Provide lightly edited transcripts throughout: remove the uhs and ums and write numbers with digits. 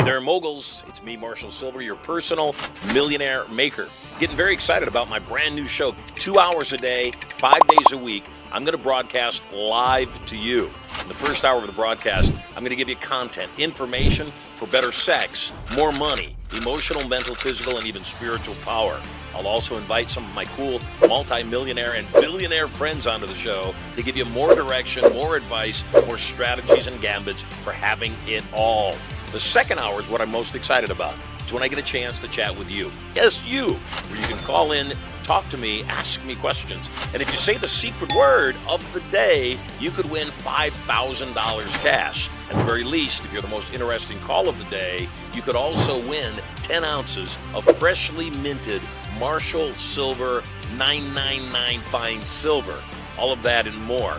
there, moguls. It's me, Marshall Sylver, your personal millionaire maker. Getting very excited about my brand new show. 2 hours a day, 5 days a week. I'm going to broadcast live to you. In the first hour of the broadcast, I'm going to give you content, information for better sex, more money, emotional, mental, physical, and even spiritual power. I'll also invite some of my cool multi-millionaire and billionaire friends onto the show to give you more direction, more advice, more strategies and gambits for having it all. The second hour is what I'm most excited about. It's when I get a chance to chat with you. Yes, you. Where you can call in, talk to me, ask me questions. And if you say the secret word of the day, you could win $5,000 cash. At the very least, if you're the most interesting call of the day, you could also win 10 ounces of freshly minted Marshall Sylver 999 fine silver. All of that and more.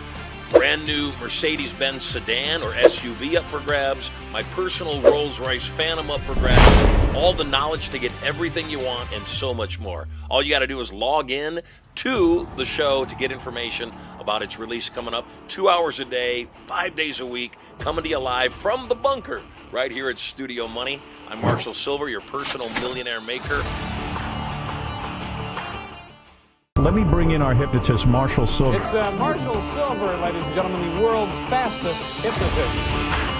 Brand new Mercedes-Benz sedan or SUV up for grabs. My personal Rolls-Royce Phantom up for grabs. All the knowledge to get everything you want and so much more. All you got to do is log in to the show to get information about its release coming up. 2 hours a day, 5 days a week, coming to you live from the bunker right here at Studio Money. I'm Marshall Sylver, your personal millionaire maker. Let me bring in our hypnotist, Marshall Sylver. It's Marshall Sylver, ladies and gentlemen, the world's fastest hypnotist.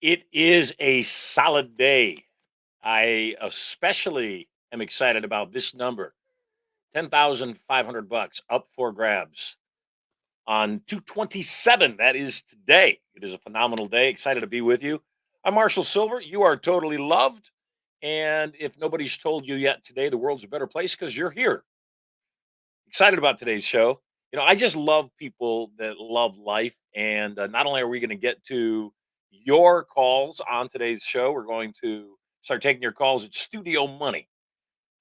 It is a solid day. I especially am excited about this number. $10,500 up for grabs on 227. That is today. It is a phenomenal day. Excited to be with you. I'm Marshall Sylver. You are totally loved. And if nobody's told you yet today, the world's a better place because you're here. Excited about today's show. You know, I just love people that love life. And not only are we going to get to your calls on today's show, we're going to start taking your calls at Studio Money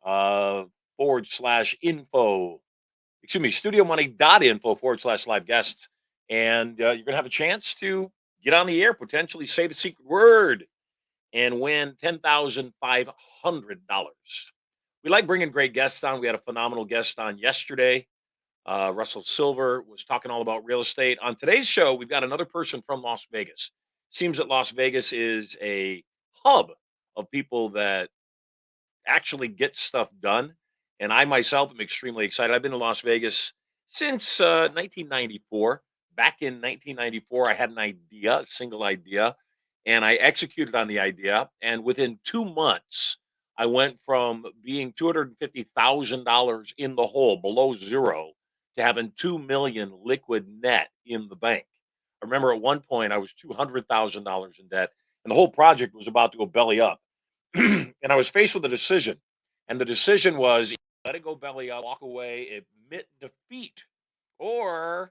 /info. Excuse me, studiomoney.info /live guests. And you're going to have a chance to get on the air, potentially say the secret word, and win $10,500. We like bringing great guests on. We had a phenomenal guest on yesterday. Russell Sylver was talking all about real estate. On today's show, we've got another person from Las Vegas. Seems that Las Vegas is a hub of people that actually get stuff done. And I myself am extremely excited. I've been to Las Vegas since 1994. Back in 1994, I had an idea, a single idea, and I executed on the idea. And within 2 months, I went from being $250,000 in the hole, below zero, to having 2 million liquid net in the bank. I remember at one point I was $200,000 in debt, and the whole project was about to go belly up. And I was faced with a decision, and the decision was let it go belly up, walk away, admit defeat, or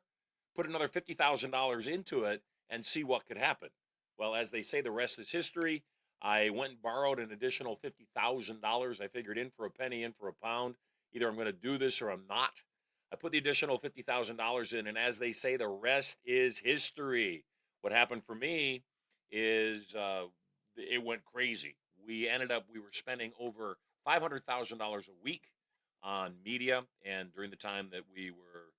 put another $50,000 into it and see what could happen. Well, as they say, the rest is history. I went and borrowed an additional $50,000. I figured in for a penny, in for a pound. Either I'm going to do this or I'm not. I put the additional $50,000 in, and as they say, the rest is history. What happened for me is it went crazy. We were spending over $500,000 a week on media, and during the time that we were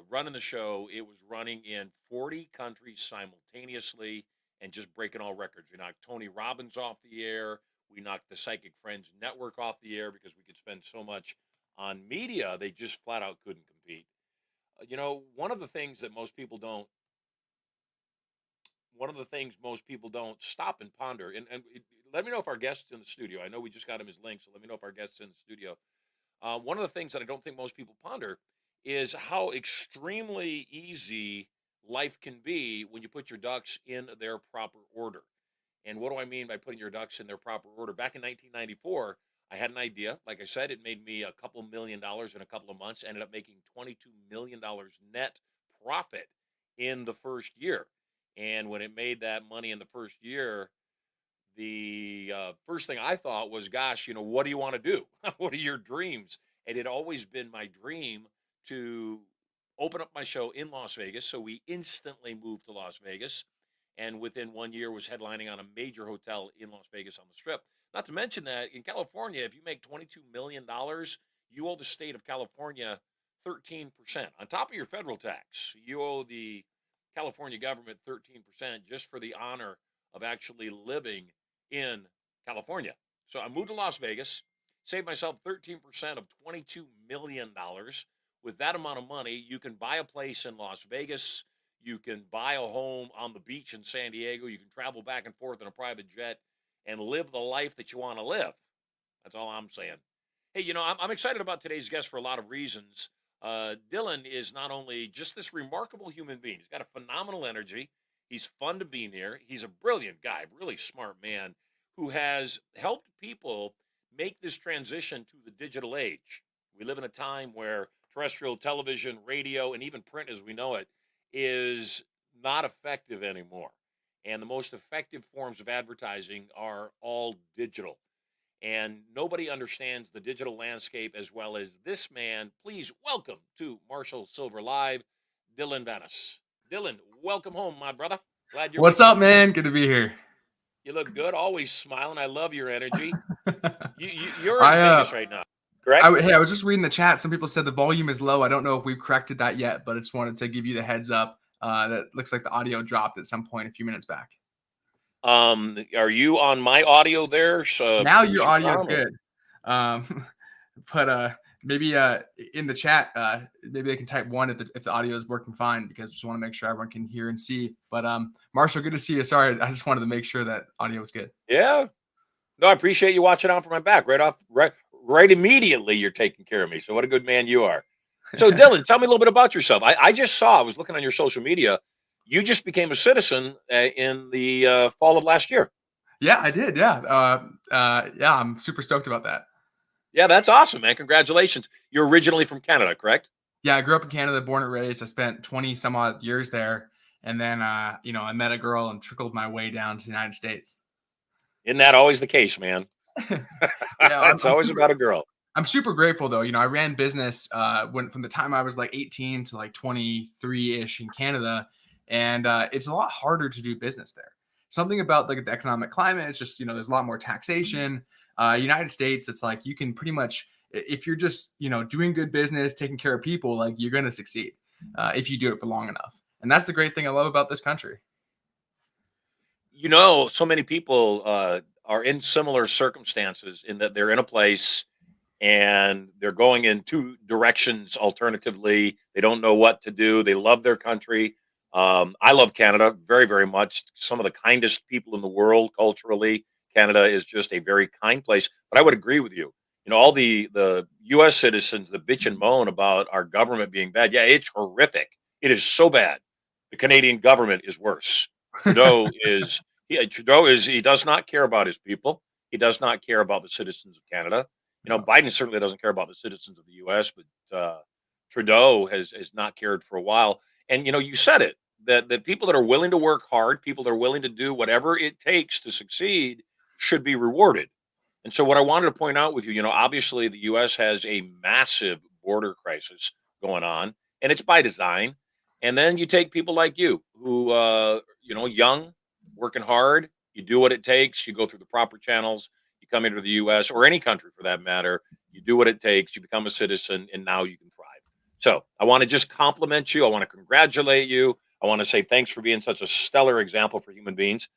running the show, it was running in 40 countries simultaneously and just breaking all records. We knocked Tony Robbins off the air. We knocked the Psychic Friends Network off the air because we could spend so much on media, they just flat out couldn't compete. One of the things most people don't stop and ponder, and let me know if our guest's in the studio. I know we just got him his link, so let me know if our guest's in the studio. One of the things that I don't think most people ponder is how extremely easy life can be when you put your ducks in their proper order. And what do I mean by putting your ducks in their proper order? Back in 1994, I had an idea. Like I said, it made me a couple $1 million in a couple of months. Ended up making $22 million net profit in the first year. And when it made that money in the first year, the first thing I thought was, gosh, what do you want to do? What are your dreams? And it had always been my dream to open up my show in Las Vegas. So we instantly moved to Las Vegas. And within 1 year was headlining on a major hotel in Las Vegas on the Strip. Not to mention that in California, if you make $22 million, you owe the state of California 13% on top of your federal tax. You owe the California government 13% just for the honor of actually living in California. So I moved to Las Vegas, saved myself 13% of $22 million. With that amount of money, you can buy a place in Las Vegas. You can buy a home on the beach in San Diego. You can travel back and forth in a private jet and live the life that you want to live. That's all I'm saying. Hey, I'm excited about today's guest for a lot of reasons. Dylan is not only just this remarkable human being, he's got a phenomenal energy. He's fun to be near. He's a brilliant guy, really smart man who has helped people make this transition to the digital age. We live in a time where terrestrial television, radio, and even print as we know it is not effective anymore. And the most effective forms of advertising are all digital. And nobody understands the digital landscape as well as this man. Please welcome to Marshall Sylver Live, Dylan Vanas. Dylan, welcome home, my brother. Glad you're What's with up, me. man? Good to be here. You look good, always smiling. I love your energy. You're in I Vegas right now, correct? I was just reading the chat. Some people said the volume is low. I don't know if we've corrected that yet, but I just wanted to give you the heads up. That looks like the audio dropped at some point a few minutes back. Are you on my audio there? So Now your audio is good. But maybe in the chat, maybe they can type 1 if the audio is working fine, because I just want to make sure everyone can hear and see. But Marshall, good to see you. Sorry, I just wanted to make sure that audio was good. Yeah. No, I appreciate you watching out for my back. Right immediately, you're taking care of me. So what a good man you are. So Dylan, tell me a little bit about yourself. I was looking on your social media. You just became a citizen in the fall of last year. Yeah, I did. Yeah. Yeah, I'm super stoked about that. Yeah, that's awesome, man. Congratulations. You're originally from Canada, correct? Yeah, I grew up in Canada, born and raised. I spent 20 some odd years there. And then, I met a girl and trickled my way down to the United States. Isn't that always the case, man? Yeah, It's always about a girl. I'm super grateful, though. I ran business from the time I was like 18 to like 23-ish in Canada. And it's a lot harder to do business there. Something about like the economic climate, it's just, there's a lot more taxation. United States, it's like you can pretty much, if you're just, doing good business, taking care of people, like you're going to succeed if you do it for long enough. And that's the great thing I love about this country. So many people are in similar circumstances in that they're in a place and they're going in two directions alternatively. They don't know what to do. They love their country. I love Canada very, very much. Some of the kindest people in the world culturally. Canada is just a very kind place. But I would agree with you. All the U.S. citizens that bitch and moan about our government being bad. Yeah, it's horrific. It is so bad. The Canadian government is worse. Trudeau is he does not care about his people. He does not care about the citizens of Canada. Biden certainly doesn't care about the citizens of the U.S., but Trudeau has not cared for a while. And you said it that people that are willing to work hard, people that are willing to do whatever it takes to succeed, should be rewarded. And so, what I wanted to point out with you, obviously the U.S. has a massive border crisis going on, and it's by design. And then you take people like you, who young, working hard. You do what it takes. You go through the proper channels. You come into the U.S. or any country for that matter. You do what it takes. You become a citizen, and now you can thrive. So I want to just compliment you. I want to congratulate you. I want to say thanks for being such a stellar example for human beings.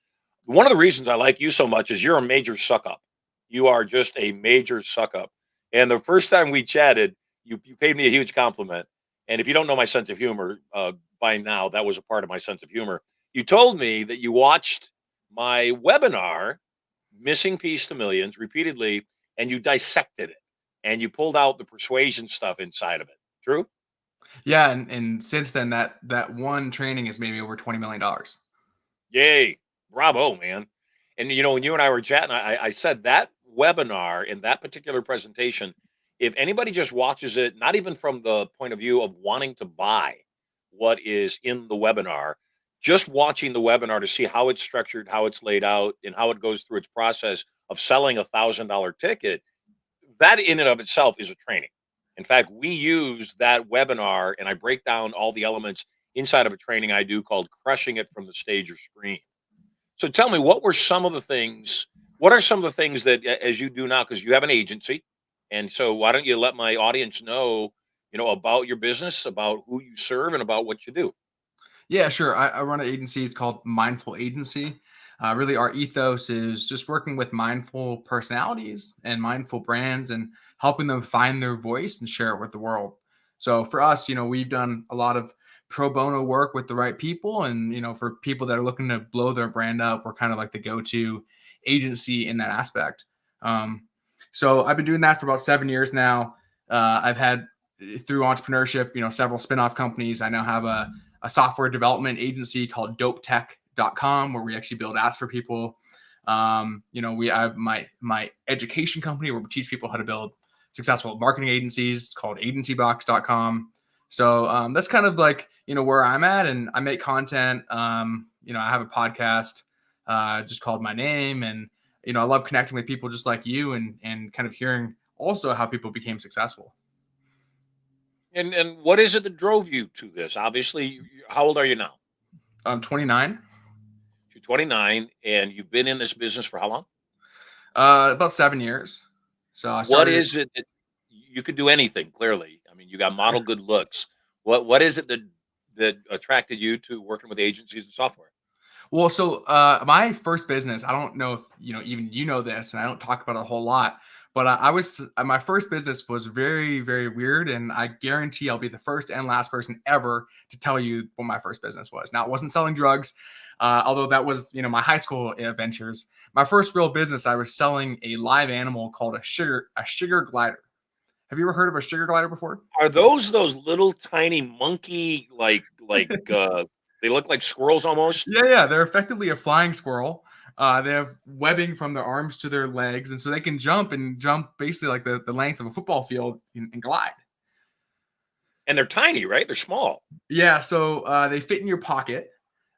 One of the reasons I like you so much is you're a major suck up. You are just a major suck up. And the first time we chatted, you paid me a huge compliment. And if you don't know my sense of humor by now, that was a part of my sense of humor. You told me that you watched my webinar, Missing Piece to Millions, repeatedly, and you dissected it. And you pulled out the persuasion stuff inside of it. True? Yeah, and since then, that one training has made me over $20 million. Yay. Bravo, man. And, when you and I were chatting, I said that webinar in that particular presentation, if anybody just watches it, not even from the point of view of wanting to buy, what is in the webinar, just watching the webinar to see how it's structured, how it's laid out, and how it goes through its process of selling $1,000 ticket, that in and of itself is a training. In fact, we use that webinar and I break down all the elements inside of a training I do called Crushing It from the Stage or Screen. So tell me, what are some of the things that as you do now, because you have an agency, and so why don't you let my audience know, about your business, about who you serve, and about what you do? Yeah, sure. I run an agency. It's called Mindful Agency. Really, our ethos is just working with mindful personalities and mindful brands and helping them find their voice and share it with the world. So for us, we've done a lot of pro bono work with the right people. And, for people that are looking to blow their brand up, we're kind of like the go-to agency in that aspect. So I've been doing that for about 7 years now. I've had through entrepreneurship, several spin-off companies. I now have a software development agency called dopetech.com where we actually build apps for people. We have my education company where we teach people how to build successful marketing agencies called agencybox.com. So that's kind of like, where I'm at, and I make content. I have a podcast just called My Name, and, I love connecting with people just like you and kind of hearing also how people became successful. And what is it that drove you to this? Obviously, how old are you now? I'm 29. You're 29, and you've been in this business for how long? About 7 years. So I What started. is it that you could do anything? Clearly, I mean, you got model good looks. What is it that attracted you to working with agencies and software? Well, so my first business, I don't know if even this, and I don't talk about it a whole lot, but my first business was very, very weird, and I guarantee I'll be the first and last person ever to tell you what my first business was. Now, it wasn't selling drugs, although that was my high school ventures. My first real business, I was selling a live animal called a sugar glider. Have you ever heard of a sugar glider before? Are those little tiny monkey they look like squirrels almost? Yeah. They're effectively a flying squirrel. They have webbing from their arms to their legs, and so they can jump basically like the length of a football field and glide. And they're tiny, right? They're small. Yeah, so they fit in your pocket,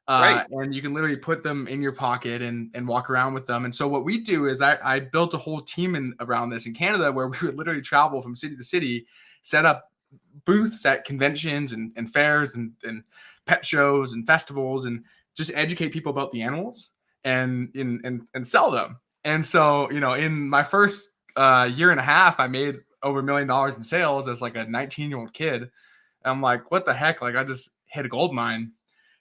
Right. and you can literally put them in your pocket and walk around with them. And so what we do is I built a whole team around this in Canada where we would literally travel from city to city, set up booths at conventions and fairs and pet shows and festivals, and just educate people about the animals and sell them. And so, in my first year and a half, I made over $1 million in sales as like a 19-year-old kid. I'm like, what the heck? Like, I just hit a gold mine.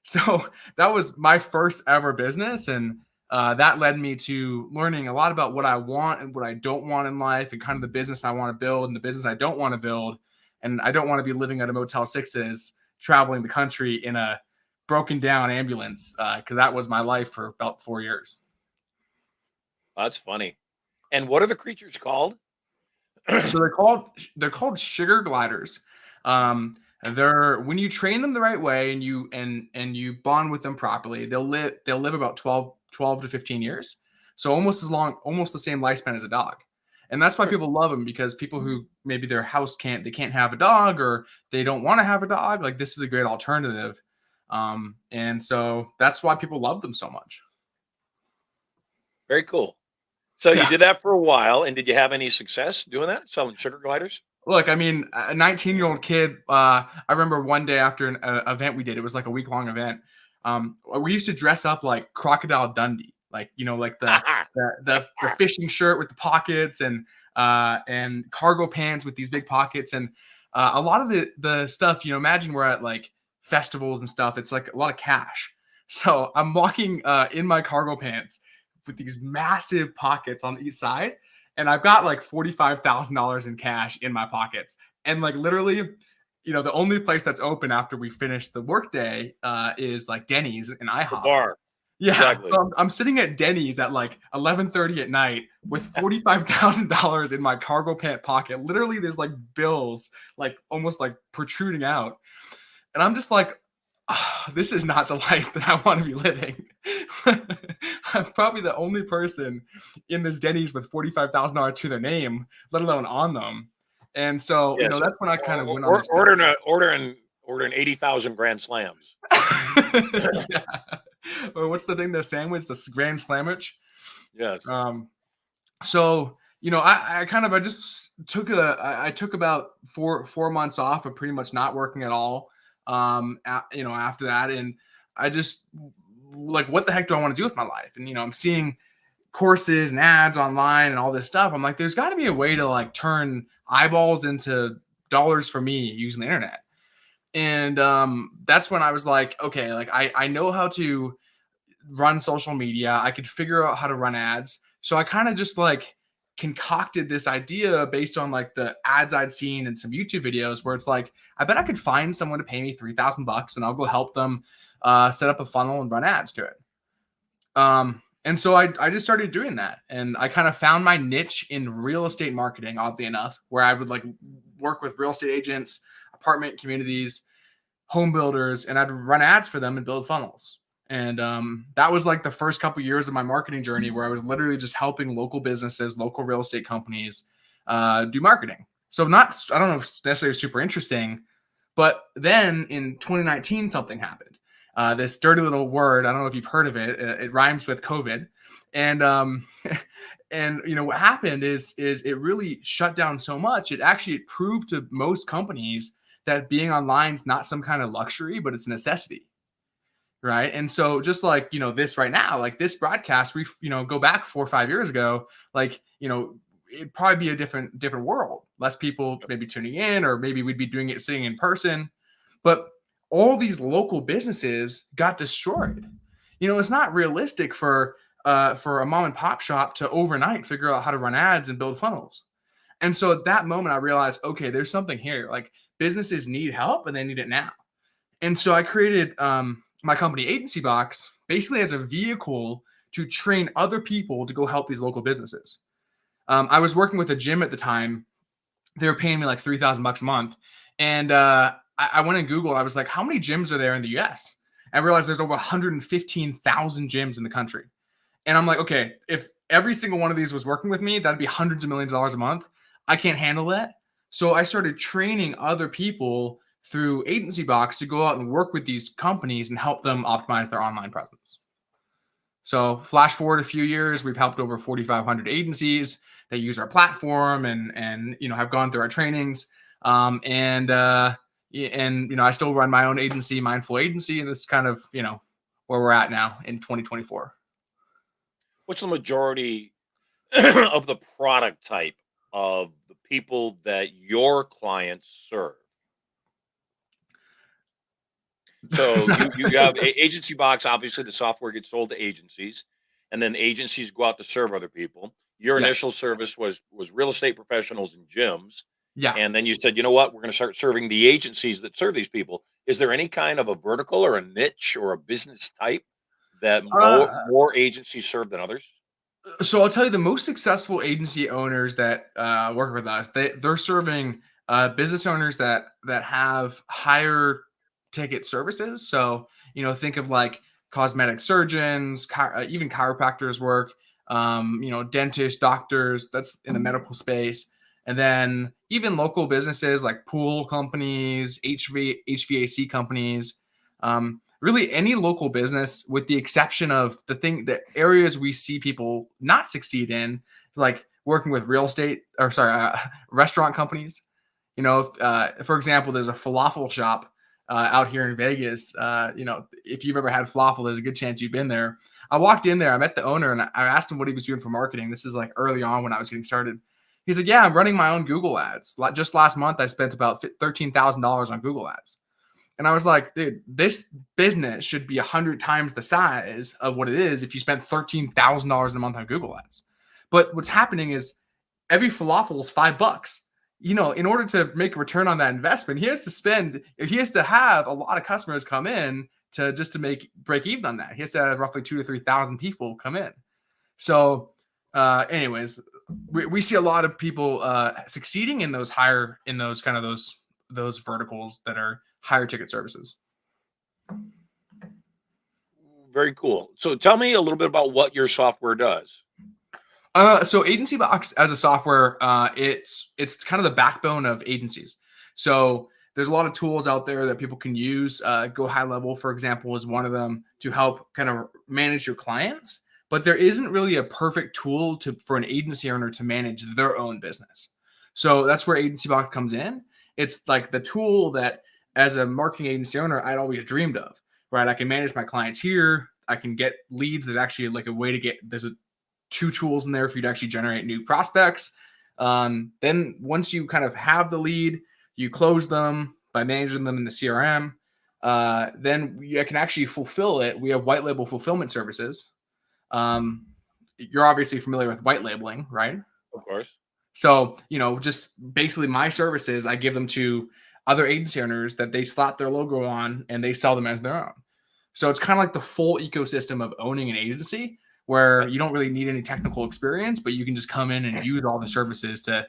So that was my first ever business. And that led me to learning a lot about what I want and what I don't want in life, and kind of the business I want to build and the business I don't want to build. And I don't want to be living at a Motel 6s, traveling the country in a broken down ambulance, because that was my life for about 4 years. That's funny. And what are the creatures called? So they're called sugar gliders. They're, when you train them the right way and you bond with them properly, they'll live about 12 to 15 years. So almost the same lifespan as a dog. And that's why people love them, because people who maybe their house can't have a dog, or they don't want to have a dog, like, this is a great alternative. And so that's why people love them so much. Very cool. So Yeah. you did that for a while, and did you have any success doing that, selling sugar gliders? Look, I mean, a 19-year-old kid, I remember one day after an event we did, it was like a week-long event. We used to dress up like Crocodile Dundee, like, like the fishing shirt with the pockets and cargo pants with these big pockets. And a lot of the stuff, imagine we're at like festivals and stuff. It's like a lot of cash. So I'm walking in my cargo pants with these massive pockets on each side. And I've got like $45,000 in cash in my pockets. And like literally, the only place that's open after we finish the workday is like Denny's and IHOP. The bar. Yeah. Exactly. So I'm sitting at Denny's at like 11:30 at night with $45,000 in my cargo pant pocket. Literally, there's like bills, like almost like protruding out. And I'm just like, this is not the life that I want to be living. I'm probably the only person in this Denny's with $45,000 to their name, let alone on them. And so, Yes. that's when I kind of went on this. Ordering Ordering 80,000 grand slams. Yeah. Or what's the thing? The sandwich, the grand sandwich. Yes. So I just took I took about four months off of pretty much not working at all. After that, and I just like, what the heck do I want to do with my life? And I'm seeing courses and ads online and all this stuff. I'm like, there's got to be a way to like turn eyeballs into dollars for me using the internet. And that's when I was like, okay, like I know how to run social media. I could figure out how to run ads. So I kind of just like concocted this idea based on like the ads I'd seen in some YouTube videos where it's like, I bet I could find someone to pay me $3,000 and I'll go help them set up a funnel and run ads to it. And so I just started doing that. And I kind of found my niche in real estate marketing, oddly enough, where I would like work with real estate agents, apartment communities, home builders, and I'd run ads for them and build funnels. And that was like the first couple years of my marketing journey where I was literally just helping local businesses, local real estate companies do marketing. So I don't know if it's necessarily super interesting, but then in 2019, something happened. This dirty little word, I don't know if you've heard of it. It rhymes with COVID. And what happened is it really shut down so much. It actually proved to most companies that being online is not some kind of luxury, but it's a necessity. Right. And so just like, this right now, like this broadcast, we, go back 4 or 5 years ago, like, it'd probably be a different world. Less people maybe tuning in, or maybe we'd be doing it sitting in person. But all these local businesses got destroyed. It's not realistic for a mom and pop shop to overnight figure out how to run ads and build funnels. And so at that moment, I realized, okay, there's something here. Like businesses need help and they need it now. And so I created my company Agency Box basically as a vehicle to train other people to go help these local businesses. I was working with a gym at the time. They were paying me like $3,000 a month. And I went and Googled. I was like, how many gyms are there in the US? And I realized there's over 115,000 gyms in the country. And I'm like, okay, if every single one of these was working with me, that'd be hundreds of millions of dollars a month. I can't handle that. So I started training other people through Agency Box to go out and work with these companies and help them optimize their online presence. So flash forward a few years, we've helped over 4,500 agencies that use our platform and have gone through our trainings. I still run my own agency, Mindful Agency, and this is kind of, where we're at now in 2024. What's the majority of the product type of the people that your clients serve? So you have Agency Box. Obviously, the software gets sold to agencies, and then agencies go out to serve other people. Your initial service was real estate professionals and gyms. Yeah. And then you said, you know what, we're going to start serving the agencies that serve these people. Is there any kind of a vertical or a niche or a business type that more agencies serve than others? So I'll tell you, the most successful agency owners that work with us, they're serving business owners that have higher ticket services. So, think of like cosmetic surgeons, even chiropractors work, dentists, doctors, that's in the medical space. And then even local businesses like pool companies, HVAC companies, really any local business, with the exception of the areas we see people not succeed in, like working with restaurant companies. For example, there's a falafel shop out here in Vegas. If you've ever had falafel, there's a good chance you've been there. I walked in there, I met the owner, and I asked him what he was doing for marketing. This is like early on when I was getting started. He's like, yeah, I'm running my own Google ads. Just last month, I spent about $13,000 on Google ads. And I was like, dude, this business should be 100 times the size of what it is if you spent $13,000 a month on Google ads. But what's happening is every falafel is $5. In order to make a return on that investment, he has to have a lot of customers come in to break even on that. He has to have roughly 2,000 to 3,000 people come in. So anyways, we see a lot of people succeeding in those those verticals that are higher ticket services. Very cool. So tell me a little bit about what your software does. So Agency Box as a software, it's kind of the backbone of agencies. So there's a lot of tools out there that people can use. Go High Level, for example, is one of them to help kind of manage your clients. But there isn't really a perfect tool for an agency owner to manage their own business. So that's where Agency Box comes in. It's like the tool that, as a marketing agency owner, I'd always dreamed of, right? I can manage my clients here. I can get leads. There's actually like a way to get, two tools in there for you to actually generate new prospects. Then once you kind of have the lead, you close them by managing them in the CRM. Then you can actually fulfill it. We have white label fulfillment services. You're obviously familiar with white labeling, right? Of course. So, just basically my services, I give them to other agency owners that they slap their logo on and they sell them as their own. So it's kind of like the full ecosystem of owning an agency, where you don't really need any technical experience, but you can just come in and use all the services to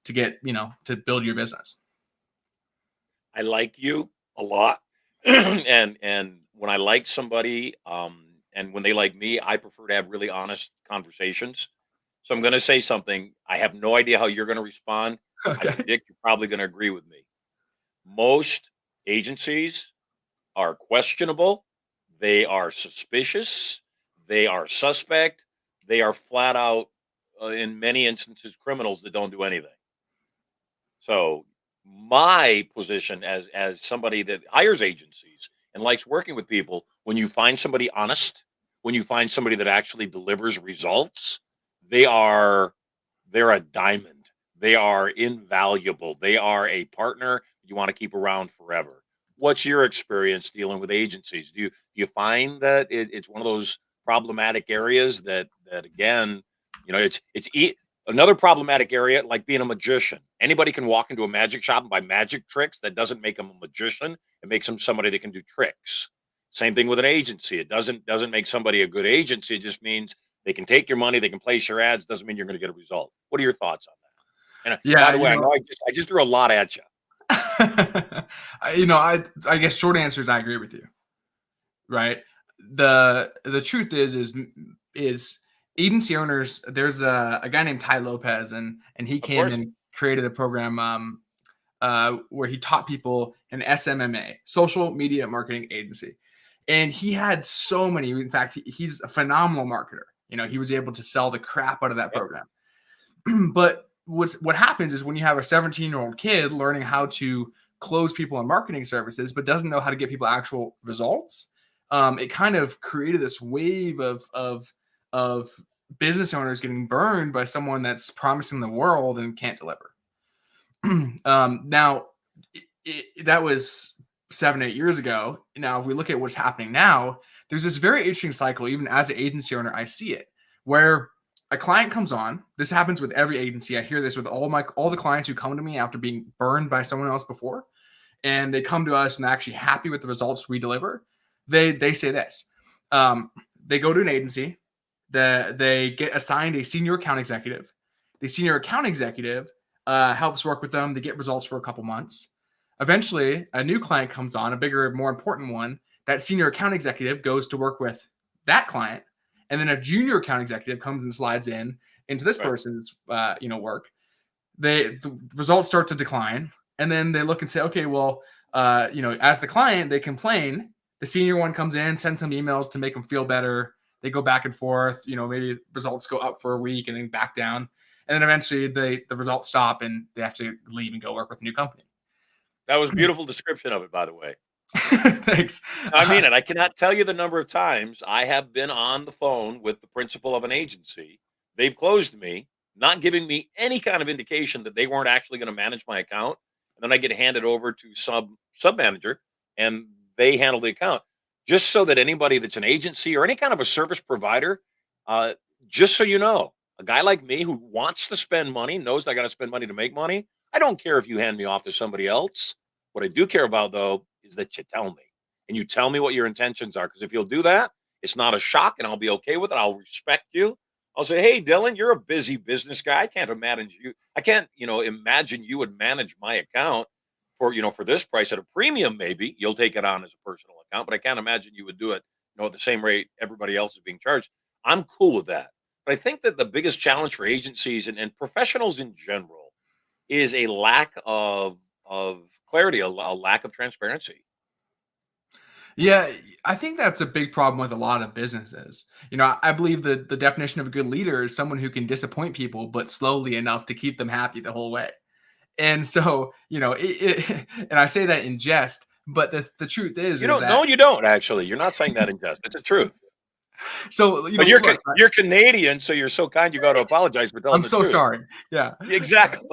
get, to build your business. I like you a lot. and when I like somebody, and when they like me, I prefer to have really honest conversations. So I'm going to say something. I have no idea how you're going to respond. I Okay. predict you're probably going to agree with me. Most agencies are questionable. They are suspicious. They are suspect. They are flat out, in many instances, criminals that don't do anything. So my position as somebody that hires agencies and likes working with people, when you find somebody honest, when you find somebody that actually delivers results, they're a diamond. They are invaluable. They are a partner you want to keep around forever. What's your experience dealing with agencies? Do you find that it's one of those problematic areas that again, another problematic area, like being a magician. Anybody can walk into a magic shop and buy magic tricks. That doesn't make them a magician. It makes them somebody that can do tricks. Same thing with an agency. It doesn't make somebody a good agency. It just means they can take your money, they can place your ads. Doesn't mean you're going to get a result. What are your thoughts on that? And by Yeah. the way, I know I just threw a lot at you. I guess short answer is I agree with you. Right. The truth is agency owners. There's a guy named Ty Lopez, and he came and created a program where he taught people an SMMA, social media marketing agency. And he had so many. In fact, he's a phenomenal marketer. He was able to sell the crap out of that program. But what happens is when you have a 17-year-old kid learning how to close people in marketing services, but doesn't know how to get people actual results, it kind of created this wave of business owners getting burned by someone that's promising the world and can't deliver. Now, that was 7-8 years ago. Now, if we look at what's happening now, there's this very interesting cycle. Even as an agency owner, I see it, where a client comes on. This happens with every agency. I hear this with all the clients who come to me after being burned by someone else before, and they come to us and they're actually happy with the results we deliver. They say this. They go to an agency, they get assigned a senior account executive. The senior account executive helps work with them. They get results for a couple months. Eventually, a new client comes on, a bigger, more important one. That senior account executive goes to work with that client, and then a junior account executive comes and slides into this person's work. The results start to decline, and then they look and say, okay, well, as the client, they complain. The senior one comes in, sends some emails to make them feel better. They go back and forth. Maybe results go up for a week and then back down, and then eventually the results stop and they have to leave and go work with a new company. That was a beautiful description of it, by the way. Thanks. I mean it. I cannot tell you the number of times I have been on the phone with the principal of an agency. They've closed me, not giving me any kind of indication that they weren't actually going to manage my account. And then I get handed over to sub manager, and they handle the account. Just so that anybody that's an agency or any kind of a service provider, just so you know, a guy like me who wants to spend money, knows I got to spend money to make money. I don't care if you hand me off to somebody else. What I do care about, though, is that you tell me. And you tell me what your intentions are. Because if you'll do that, it's not a shock, and I'll be okay with it. I'll respect you. I'll say, hey, Dylan, you're a busy business guy. I can't imagine you would manage my account for this price at a premium. Maybe you'll take it on as a personal account, but I can't imagine you would do it, at the same rate everybody else is being charged. I'm cool with that. But I think that the biggest challenge for agencies and professionals in general is a lack of of clarity, a lack of transparency. Yeah, I think that's a big problem with a lot of businesses. I believe that the definition of a good leader is someone who can disappoint people, but slowly enough to keep them happy the whole way. And so, and I say that in jest, but the truth is, You is don't. that No, you don't. Actually, you're not saying that in jest. It's the truth. so, But look, you're Canadian, so you're so kind. You got to apologize for telling I'm the so truth. sorry. Yeah. Exactly.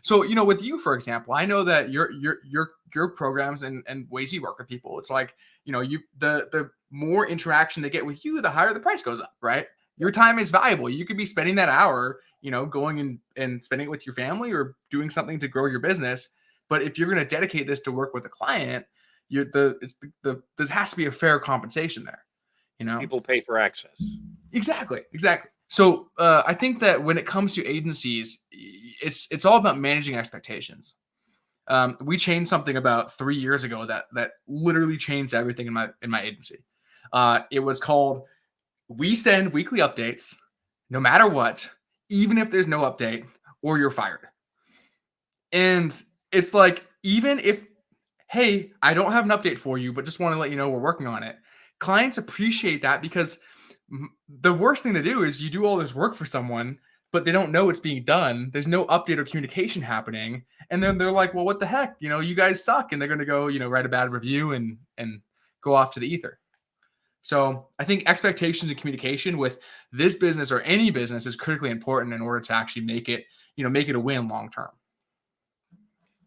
So with you, for example, I know that your programs and ways you work with people, it's like, the more interaction they get with you, the higher the price goes up, right? Your time is valuable. You could be spending that hour, going and spending it with your family or doing something to grow your business. But if you're going to dedicate this to work with a client, there has to be a fair compensation there, you know? People pay for access. Exactly. So I think that when it comes to agencies, it's all about managing expectations. We changed something about 3 years ago that literally changed everything in my agency. It was called, we send weekly updates no matter what, even if there's no update or you're fired. And it's like, even if, hey, I don't have an update for you, but just want to let you know we're working on it. Clients appreciate that because the worst thing to do is you do all this work for someone, but they don't know it's being done. There's no update or communication happening. And then they're like, well, what the heck? You guys suck. And they're going to go, write a bad review and go off to the ether. So I think expectations and communication with this business or any business is critically important in order to actually make it a win long term.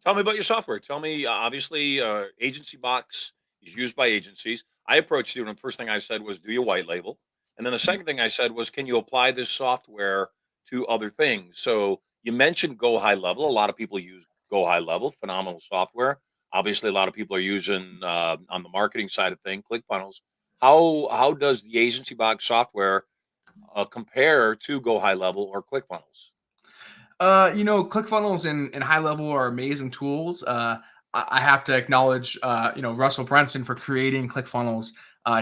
Tell me about your software. Tell me, obviously, Agency Box is used by agencies. I approached you, and the first thing I said was, do you white label? And then the second thing I said was, can you apply this software to other things? So you mentioned Go High Level. A lot of people use Go High Level, phenomenal software. Obviously, a lot of people are using on the marketing side of things, ClickFunnels. How does the Agency Box software compare to Go High Level or ClickFunnels? ClickFunnels and High Level are amazing tools. I have to acknowledge, Russell Brunson for creating ClickFunnels.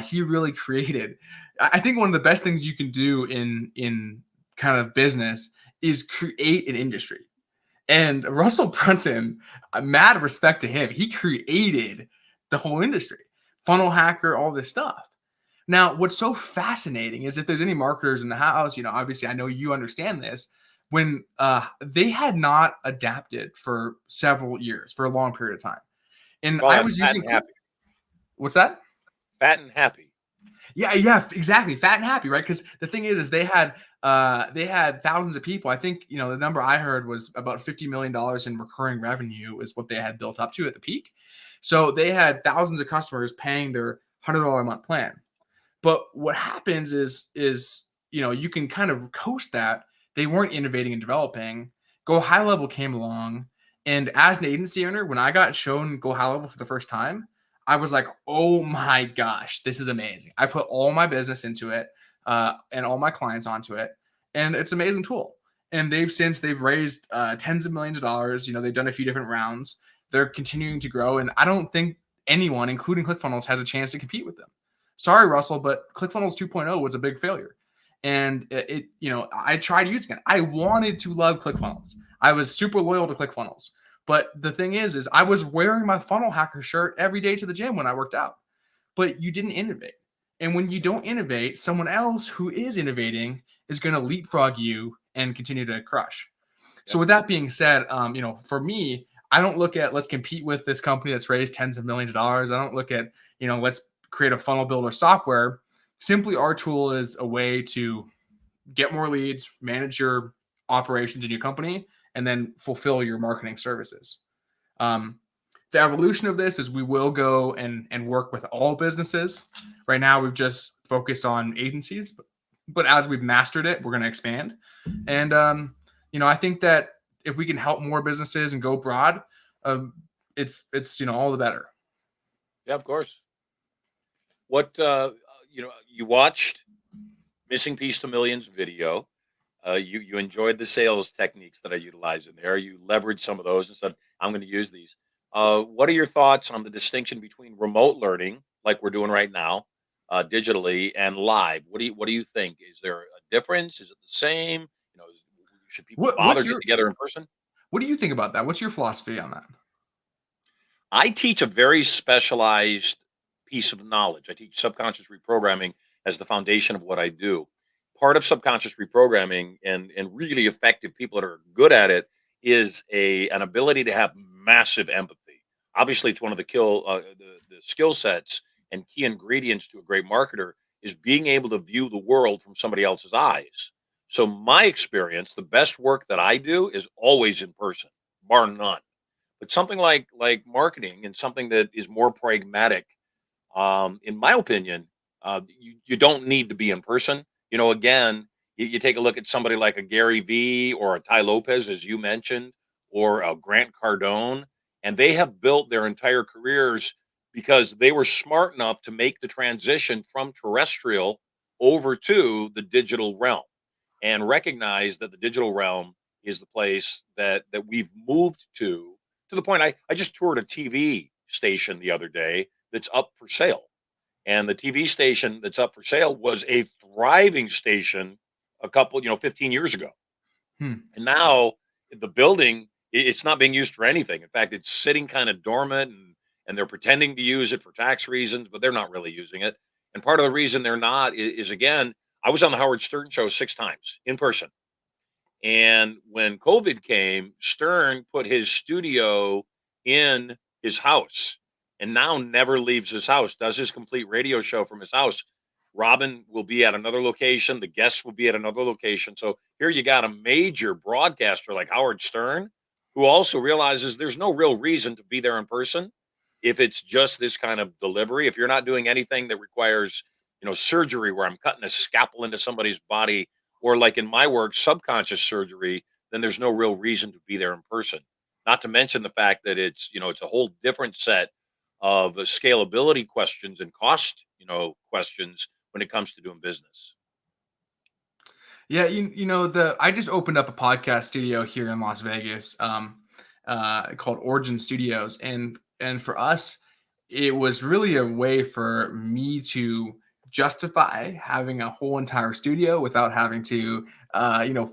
He really created. I think one of the best things you can do in kind of business is create an industry. And Russell Brunson, mad respect to him, he created the whole industry, funnel hacker, all this stuff. Now, what's so fascinating is if there's any marketers in the house, obviously I know you understand this, when they had not adapted for several years, for a long period of time. And Go I ahead, was fat using, and happy. what's that? Fat and happy. Yeah, exactly. Fat and happy, right? Because the thing is they had thousands of people. I think, the number I heard was about $50 million in recurring revenue is what they had built up to at the peak. So they had thousands of customers paying their $100 a month plan. But what happens is you can kind of coast that. They weren't innovating and developing. Go High Level came along. And as an agency owner, when I got shown Go High Level for the first time, I was like, oh my gosh, this is amazing. I put all my business into it and all my clients onto it. And it's an amazing tool. And they've raised tens of millions of dollars. They've done a few different rounds. They're continuing to grow. And I don't think anyone, including ClickFunnels, has a chance to compete with them. Sorry, Russell, but ClickFunnels 2.0 was a big failure. And I tried using it. I wanted to love ClickFunnels. I was super loyal to ClickFunnels. But the thing is I was wearing my funnel hacker shirt every day to the gym when I worked out. But you didn't innovate. And when you don't innovate, someone else who is innovating is going to leapfrog you and continue to crush. So with that being said, for me, I don't look at let's compete with this company that's raised tens of millions of dollars. I don't look at, let's create a funnel builder software. Simply our tool is a way to get more leads, manage your operations in your company, and then fulfill your marketing services. The evolution of this is we will go and work with all businesses. Right now, we've just focused on agencies, but as we've mastered it, we're going to expand. And, I think that if we can help more businesses and go broad, it's all the better. Yeah, of course. What you watched Missing Piece to Millions video. You enjoyed the sales techniques that I utilize in there. You leveraged some of those and said, I'm going to use these. What are your thoughts on the distinction between remote learning, like we're doing right now, digitally, and live? What do you think? Is there a difference? Is it the same? Should people bother getting together in person? What do you think about that? What's your philosophy on that? I teach a very specialized piece of knowledge. I teach subconscious reprogramming as the foundation of what I do. Part of subconscious reprogramming and really effective people that are good at it is an ability to have massive empathy. Obviously, it's one of the skill sets and key ingredients to a great marketer is being able to view the world from somebody else's eyes. So, my experience, the best work that I do is always in person, bar none. But something like marketing and something that is more pragmatic, in my opinion, you don't need to be in person. Again, you take a look at somebody like a Gary V or a Ty Lopez, as you mentioned, or a Grant Cardone, and they have built their entire careers because they were smart enough to make the transition from terrestrial over to the digital realm and recognize that the digital realm is the place that we've moved to the point I just toured a TV station the other day that's up for sale. And the TV station that's up for sale was a thriving station a couple, 15 years ago. Hmm. And now the building, it's not being used for anything. In fact, it's sitting kind of dormant and they're pretending to use it for tax reasons, but they're not really using it. And part of the reason they're not is again, I was on the Howard Stern show 6 times in person. And when COVID came, Stern put his studio in his house and now never leaves his house, does his complete radio show from his house. Robin will be at another location, the guests will be at another location. So here you got a major broadcaster like Howard Stern, who also realizes there's no real reason to be there in person if it's just this kind of delivery. If you're not doing anything that requires, surgery where I'm cutting a scalpel into somebody's body or like in my work, subconscious surgery, then there's no real reason to be there in person. Not to mention the fact that it's a whole different set of scalability questions and cost, questions when it comes to doing business. Yeah, the I just opened up a podcast studio here in Las Vegas, called Origin Studios, and for us, it was really a way for me to justify having a whole entire studio without having to,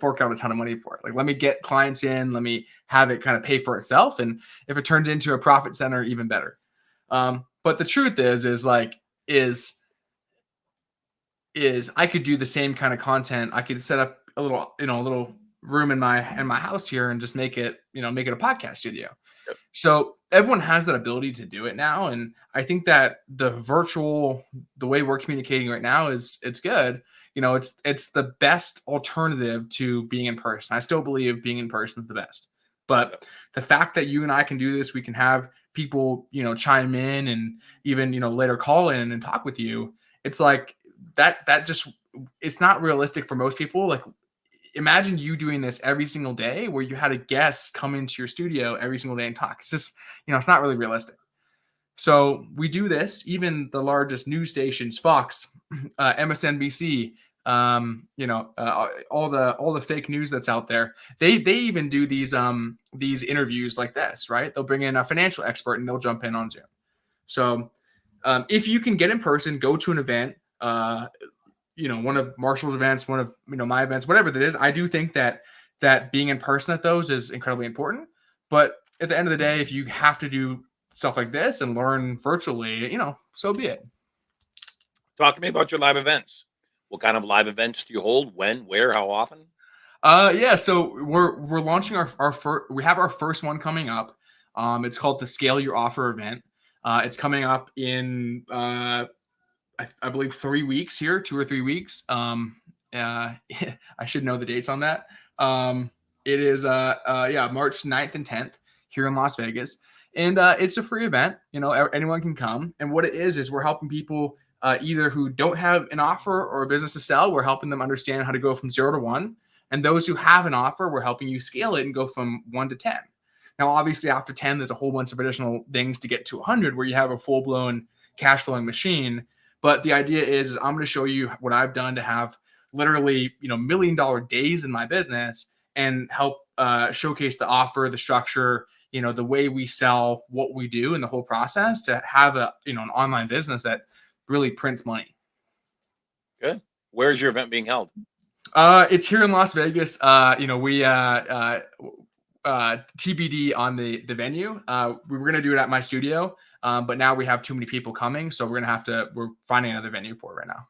fork out a ton of money for it. Like, let me get clients in, let me have it kind of pay for itself, and if it turns into a profit center, even better. But the truth is is I could do the same kind of content. I could set up a little room in my house here and just make it a podcast studio. Yep. So everyone has that ability to do it now. And I think that the way we're communicating right now it's good. It's the best alternative to being in person. I still believe being in person is the best. But the fact that you and I can do this, we can have people, chime in and even, later call in and talk with you. It's like that just, it's not realistic for most people. Like, imagine you doing this every single day where you had a guest come into your studio every single day and talk. It's just, it's not really realistic. So we do this. Even the largest news stations, Fox, MSNBC, all the fake news that's out there. They even do these interviews like this, right? They'll bring in a financial expert and they'll jump in on Zoom. So if you can get in person, go to an event, one of Marshall's events, one of my events, whatever that is. I do think that being in person at those is incredibly important. But at the end of the day, if you have to do stuff like this and learn virtually, so be it. Talk to me about your live events. What kind of live events do you hold? When, where, how often? Yeah. So we're launching our first. We have our first one coming up. It's called the Scale Your Offer event. It's coming up in I believe 3 weeks here, 2 or 3 weeks. I should know the dates on that. It is March 9th and 10th here in Las Vegas. And it's a free event. Anyone can come. And what it is we're helping people either who don't have an offer or a business to sell. We're helping them understand how to go from 0 to 1. And those who have an offer, we're helping you scale it and go from 1 to 10. Now, obviously, after 10, there's a whole bunch of additional things to get to 100 where you have a full-blown cash flowing machine. But the idea is I'm going to show you what I've done to have literally, $1 million days in my business and help showcase the offer, the structure, the way we sell, what we do, and the whole process to have an online business that really prints money. Good. Where's your event being held? It's here in Las Vegas. TBD on the venue. We were gonna do it at my studio, but now we have too many people coming, so we're finding another venue for it right now.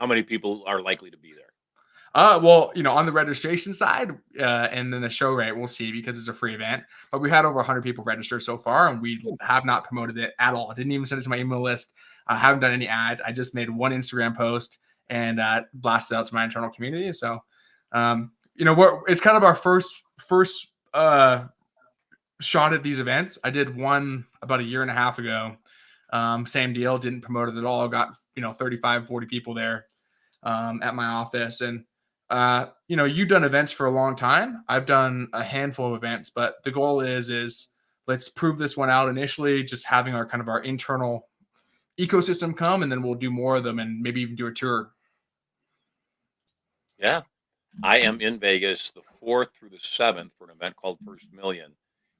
How many people are likely to be there? Well, on the registration side, and then the show rate, we'll see because it's a free event. But we had over 100 people register so far, and we have not promoted it at all. I didn't even send it to my email list. I haven't done any ads. I just made one Instagram post and blasted out to my internal community. So, it's kind of our first shot at these events. I did one about a year and a half ago. Same deal. Didn't promote it at all. Got 35, 40 people there at my office, and you've done events for a long time. I've done a handful of events, but the goal is let's prove this one out initially, just having our internal ecosystem come, and then we'll do more of them and maybe even do a tour. Yeah. I am in Vegas the 4th through the 7th for an event called First Million.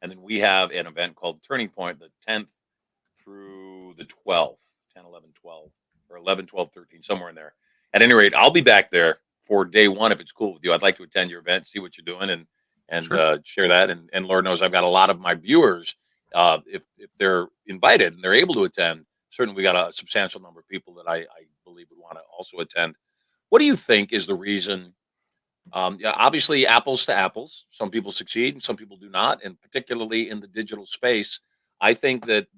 And then we have an event called Turning Point, the 10th through the 12th, 10, 11, 12, or 11, 12, 13, somewhere in there. At any rate, I'll be back there for day one if it's cool with you. I'd like to attend your event, see what you're doing, and Sure. share that. And Lord knows I've got a lot of my viewers, if they're invited and they're able to attend, certainly we got a substantial number of people that I believe would want to also attend. What do you think is the reason? Yeah, obviously, apples to apples. Some people succeed and some people do not, and particularly in the digital space, I think that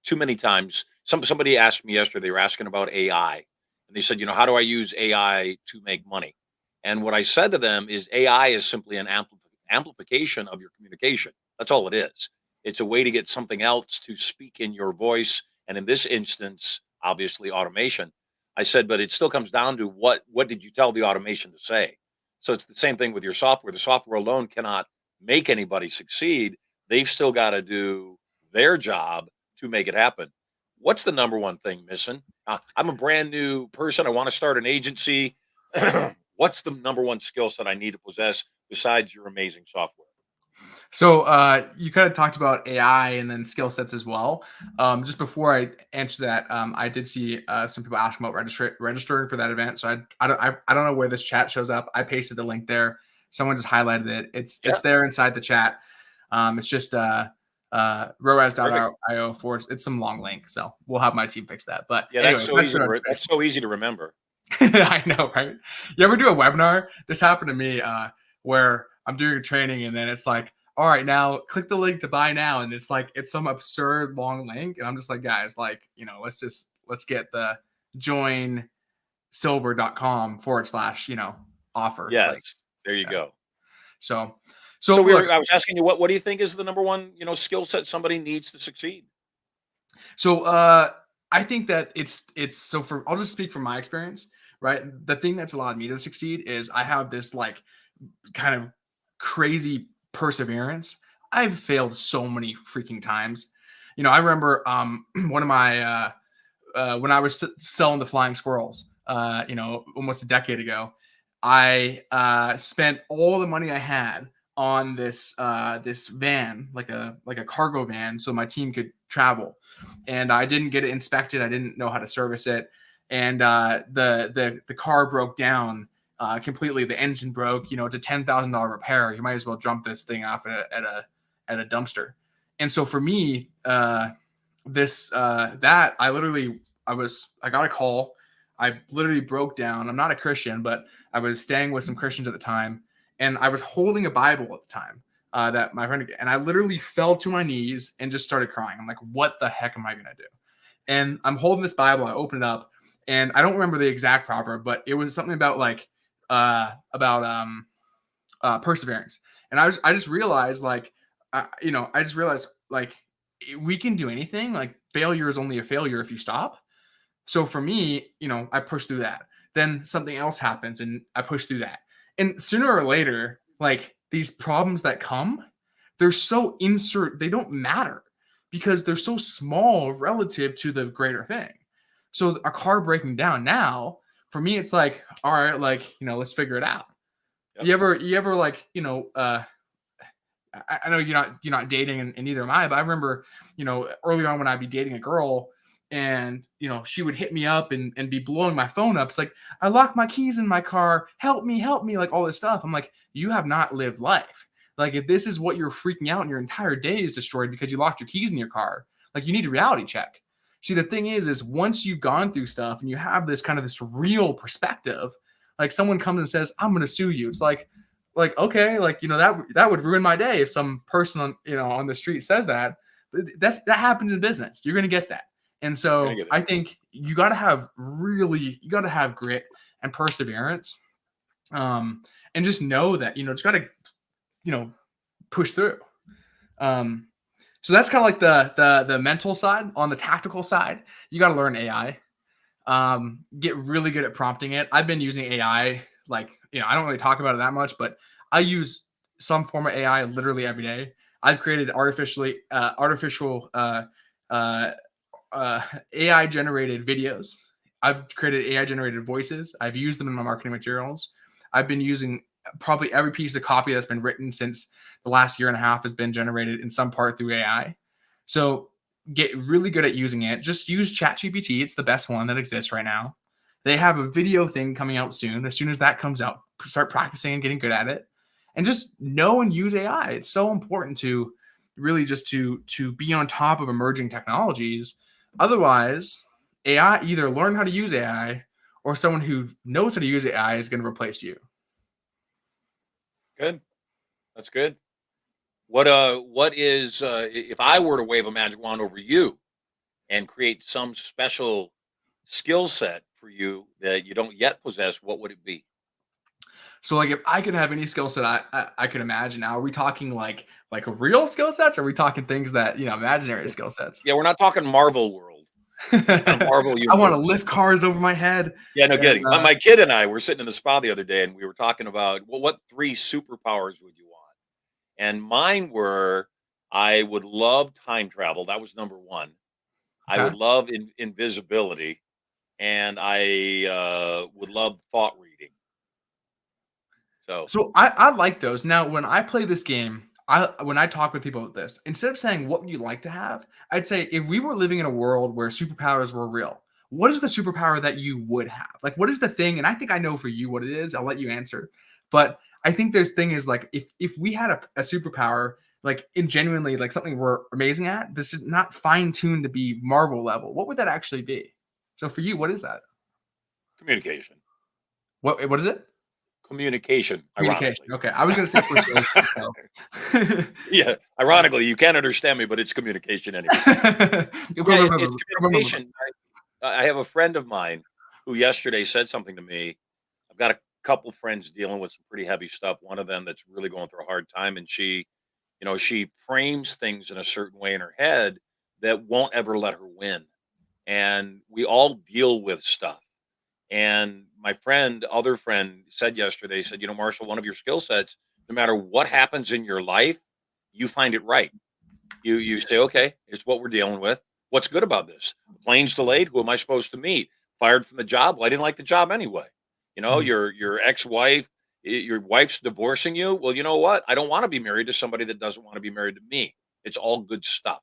too many times. Somebody asked me yesterday. They were asking about AI, and they said, how do I use AI to make money? And what I said to them is, AI is simply an amplification of your communication. That's all it is. It's a way to get something else to speak in your voice, and in this instance, obviously, automation. I said, but it still comes down to what did you tell the automation to say? So it's the same thing with your software. The software alone cannot make anybody succeed. They've still got to do their job to make it happen. What's the number one thing missing? I'm a brand new person. I want to start an agency. What's the number one skill set I need to possess besides your amazing software? So you kind of talked about AI and then skill sets as well. Just before I answer that, I did see some people asking about registering for that event. So I don't know where this chat shows up. I pasted the link there. Someone just highlighted it. It's there inside the chat. It's just roas.io for it's some long link. So we'll have my team fix that. But yeah, anyway, that's so easy to remember. I know, right? You ever do a webinar? This happened to me where I'm doing a training and then it's like, all right, now click the link to buy now. And it's some absurd long link. And I'm just like, guys, let's get the joinsilver.com/offer. Yes. There you go. So I was asking you, what do you think is the number one, skill set somebody needs to succeed? So I think that I'll just speak from my experience, right? The thing that's allowed me to succeed is I have this kind of crazy perseverance. I've failed so many freaking times. I remember one of my when I was selling the flying squirrels, almost a decade ago, I spent all the money I had on this van, like a cargo van, so my team could travel. And I didn't get it inspected. I didn't know how to service it, and the car broke down completely. The engine broke. It's a $10,000 repair. You might as well dump this thing off at a dumpster. And so for me, I got a call. I literally broke down. I'm not a Christian, but I was staying with some Christians at the time, and I was holding a Bible at the time that my friend, and I literally fell to my knees and just started crying. I'm like, what the heck am I going to do? And I'm holding this Bible. I open it up, and I don't remember the exact proverb, but it was something about perseverance. And I just realized we can do anything. Failure is only a failure if you stop. So for me, I push through that. Then something else happens and I push through that. And sooner or later, these problems that come, they're so they don't matter because they're so small relative to the greater thing. So a car breaking down now, for me, it's all right, let's figure it out. Yep. You ever I know you're not dating and neither am I, but I remember, early on when I'd be dating a girl and, she would hit me up and be blowing my phone up. It's like, I locked my keys in my car. Help me, all this stuff. I'm like, you have not lived life. Like, if this is what you're freaking out and your entire day is destroyed because you locked your keys in your car, like, you need a reality check. See, the thing is once you've gone through stuff and you have this kind of this real perspective, like someone comes and says, I'm going to sue you. It's like, okay, like, that would ruin my day if some person on the street says that. That happens in business. You're going to get that. And so I think you got to have grit and perseverance. And just know that, just got to, push through. So that's kind of like the mental side. On the tactical side, you got to learn AI. Get really good at prompting it. I've been using AI, I don't really talk about it that much, but I use some form of AI literally every day. I've created artificial AI generated videos. I've created AI generated voices. I've used them in my marketing materials. I've been using probably every piece of copy that's been written since the last year and a half has been generated in some part through AI. So get really good at using it. Just use ChatGPT. It's the best one that exists right now. They have a video thing coming out soon. As soon as that comes out, start practicing and getting good at it. And just know and use AI. It's so important to really just to be on top of emerging technologies. Otherwise, AI, either learn how to use AI or someone who knows how to use AI is going to replace you. Good. That's good. What is if I were to wave a magic wand over you and create some special skill set for you that you don't yet possess, what would it be? So if I could have any skill set I could imagine, now are we talking like real skill sets, or are we talking things that imaginary skill sets? Yeah, we're not talking Marvel world. Marvel I want to lift cars over my head. Yeah, no kidding. My kid and I were sitting in the spa the other day, and we were talking about, well, what 3 superpowers would you want? And mine were, I would love time travel. That was number 1. I would love invisibility, and I would love thought reading. So I like those. Now, when I play this game, when I talk with people about this, instead of saying what would you like to have, I'd say, if we were living in a world where superpowers were real, what is the superpower that you would have? Like, what is the thing? And I think I know for you what it is. I'll let you answer. But I think this thing is like, if we had a superpower, like in genuinely like something we're amazing at, this is not fine-tuned to be Marvel level, what would that actually be? So for you, what is that? Communication. What is it? Communication. Okay, I was going to say persuasion. Yeah, ironically, you can't understand me, but it's communication anyway. It's communication. I have a friend of mine who yesterday said something to me. I've got a couple friends dealing with some pretty heavy stuff. One of them that's really going through a hard time, and she frames things in a certain way in her head that won't ever let her win. And we all deal with stuff. And my other friend said yesterday, said, Marshall, one of your skill sets, no matter what happens in your life, you find it right. You say, okay, here's what we're dealing with. What's good about this? The plane's delayed. Who am I supposed to meet? Fired from the job? Well, I didn't like the job anyway. Your ex-wife, your wife's divorcing you. Well, you know what? I don't want to be married to somebody that doesn't want to be married to me. It's all good stuff.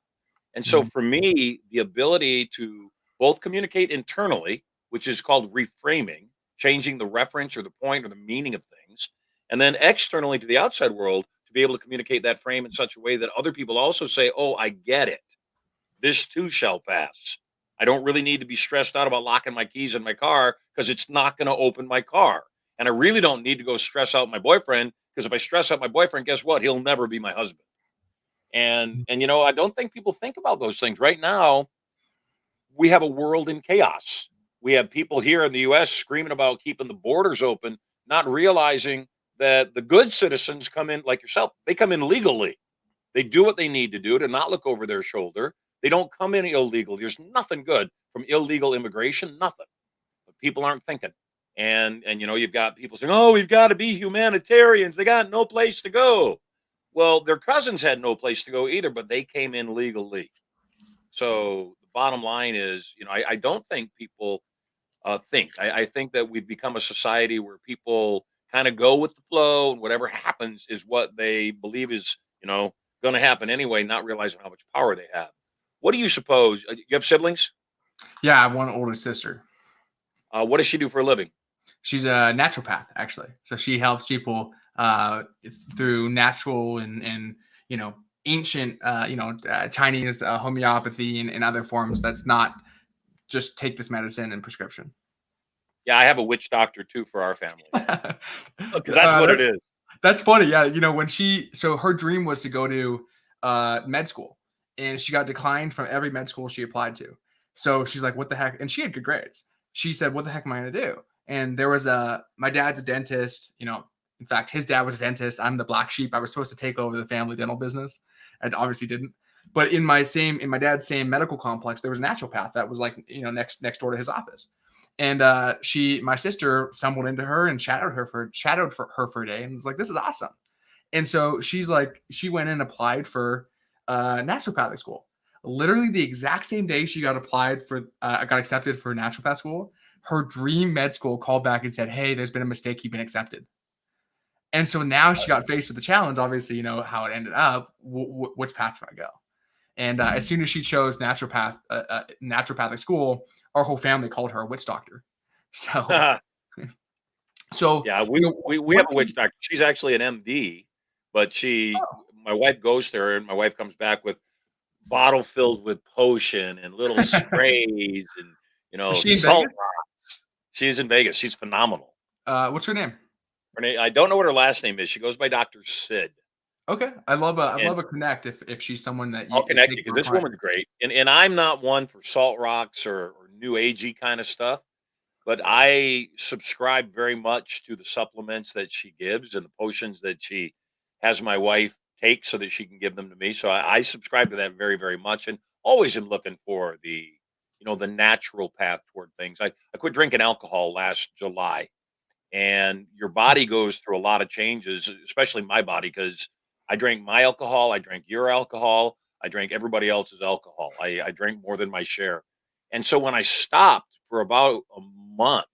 And so for me, the ability to both communicate internally, which is called reframing, changing the reference or the point or the meaning of things, and then externally to the outside world, to be able to communicate that frame in such a way that other people also say, oh, I get it. This too shall pass. I don't really need to be stressed out about locking my keys in my car because it's not going to open my car. And I really don't need to go stress out my boyfriend, because if I stress out my boyfriend, guess what? He'll never be my husband. And I don't think people think about those things. Right now, we have a world in chaos. We have people here in the U.S. screaming about keeping the borders open, not realizing that the good citizens come in, like yourself, they come in legally. They do what they need to do to not look over their shoulder. They don't come in illegal. There's nothing good from illegal immigration, nothing. But people aren't thinking. And you've got people saying, oh, we've got to be humanitarians. They got no place to go. Well, their cousins had no place to go either, but they came in legally. So the bottom line is, I don't think people think. I think that we've become a society where people kind of go with the flow, and whatever happens is what they believe is, going to happen anyway, not realizing how much power they have. What do you suppose? You have siblings? Yeah, I have one older sister. What does she do for a living? She's a naturopath, actually. So she helps people uh, through natural and ancient Chinese homeopathy and other forms. That's not just take this medicine and prescription. Yeah, I have a witch doctor too for our family because that's uh, what it that's, is. that's funny. Yeah, when her dream was to go to med school, and she got declined from every med school she applied to. So she's like, "What the heck?" And she had good grades. She said, "What the heck am I going to do?" And there was my dad's a dentist. In fact, his dad was a dentist. I'm the black sheep. I was supposed to take over the family dental business. I obviously didn't. But in my dad's same medical complex, there was a naturopath that was like, next door to his office. And my sister stumbled into her and shadowed for her for a day and was like, "This is awesome." And so she went and applied for naturopathic school. Literally the exact same day she got accepted for naturopath school, her dream med school called back and said, "Hey, there's been a mistake. You've been accepted." And so now she got faced with the challenge. Obviously, you know how it ended up. Which path do I go? And as soon as she chose naturopathic school, our whole family called her a witch doctor. So, so Yeah, you know, we have one a thing. witch doctor. She's actually an MD, but my wife goes there, and my wife comes back with bottle filled with potion and little sprays and Is she in salt Vegas? rocks. She's in Vegas. She's phenomenal. What's her name? I don't know what her last name is. She goes by Dr. Sid. Okay, I'd And love a connect if she's someone that I'll is connect you taking because her this client. woman's great. And I'm not one for salt rocks or new agey kind of stuff, but I subscribe very much to the supplements that she gives and the potions that she has my wife take so that she can give them to me. So I subscribe to that very, very much and always am looking for the natural path toward things. I quit drinking alcohol last July, and your body goes through a lot of changes, especially my body, because I drank my alcohol, I drank your alcohol, I drank everybody else's alcohol. I drank more than my share. And so when I stopped for about a month,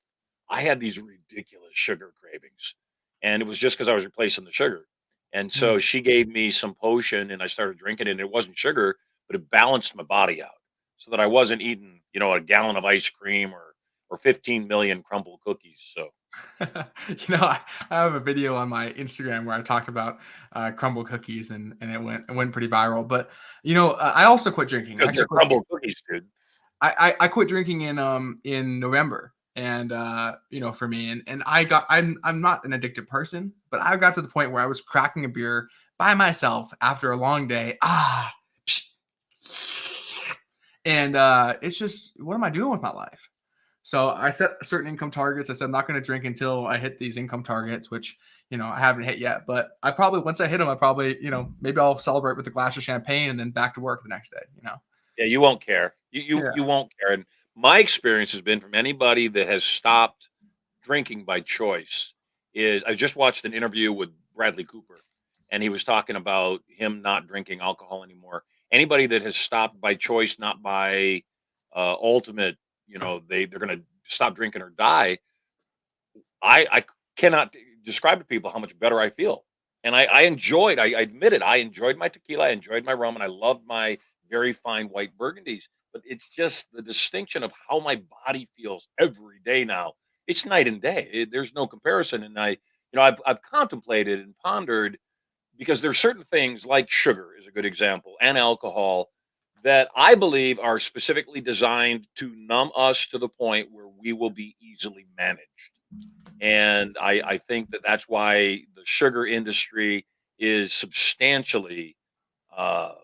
I had these ridiculous sugar cravings. And it was just because I was replacing the sugar. And Mm. so she gave me some potion and I started drinking it. And it wasn't sugar, but it balanced my body out so that I wasn't eating, a gallon of ice cream or 15 million crumble cookies. So I have a video on my Instagram where I talked about crumble cookies and it went pretty viral. But I also quit drinking. I because actually they're quit. crumble cookies, dude. I quit drinking in November, and for me, and I'm not an addicted person, but I got to the point where I was cracking a beer by myself after a long day. And it's just, what am I doing with my life? So I set certain income targets. I said I'm not going to drink until I hit these income targets, which I haven't hit yet. But I probably, once I hit them, I probably maybe I'll celebrate with a glass of champagne and then back to work the next day. Yeah, you won't care. You Yeah. won't care. And my experience has been from anybody that has stopped drinking by choice is I just watched an interview with Bradley Cooper, and he was talking about him not drinking alcohol anymore. Anybody that has stopped by choice, not by ultimate, they're going to stop drinking or die. I cannot describe to people how much better I feel. And I enjoyed, I admit it, I enjoyed my tequila, I enjoyed my rum, and I loved my very fine white burgundies. But it's just the distinction of how my body feels every day now. It's night and day. There's no comparison. And I've contemplated and pondered because there's certain things like sugar is a good example and alcohol that I believe are specifically designed to numb us to the point where we will be easily managed. And I think that that's why the sugar industry is substantially, uh,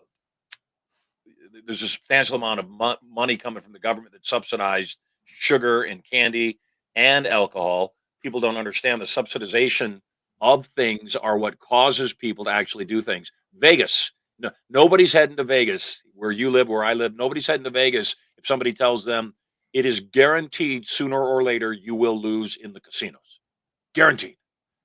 there's a substantial amount of money coming from the government that subsidized sugar and candy and alcohol. People don't understand the subsidization of things are what causes people to actually do things. Vegas, no, nobody's heading to Vegas where you live, where I live. Nobody's heading to Vegas if somebody tells them it is guaranteed sooner or later you will lose in the casinos. Guaranteed.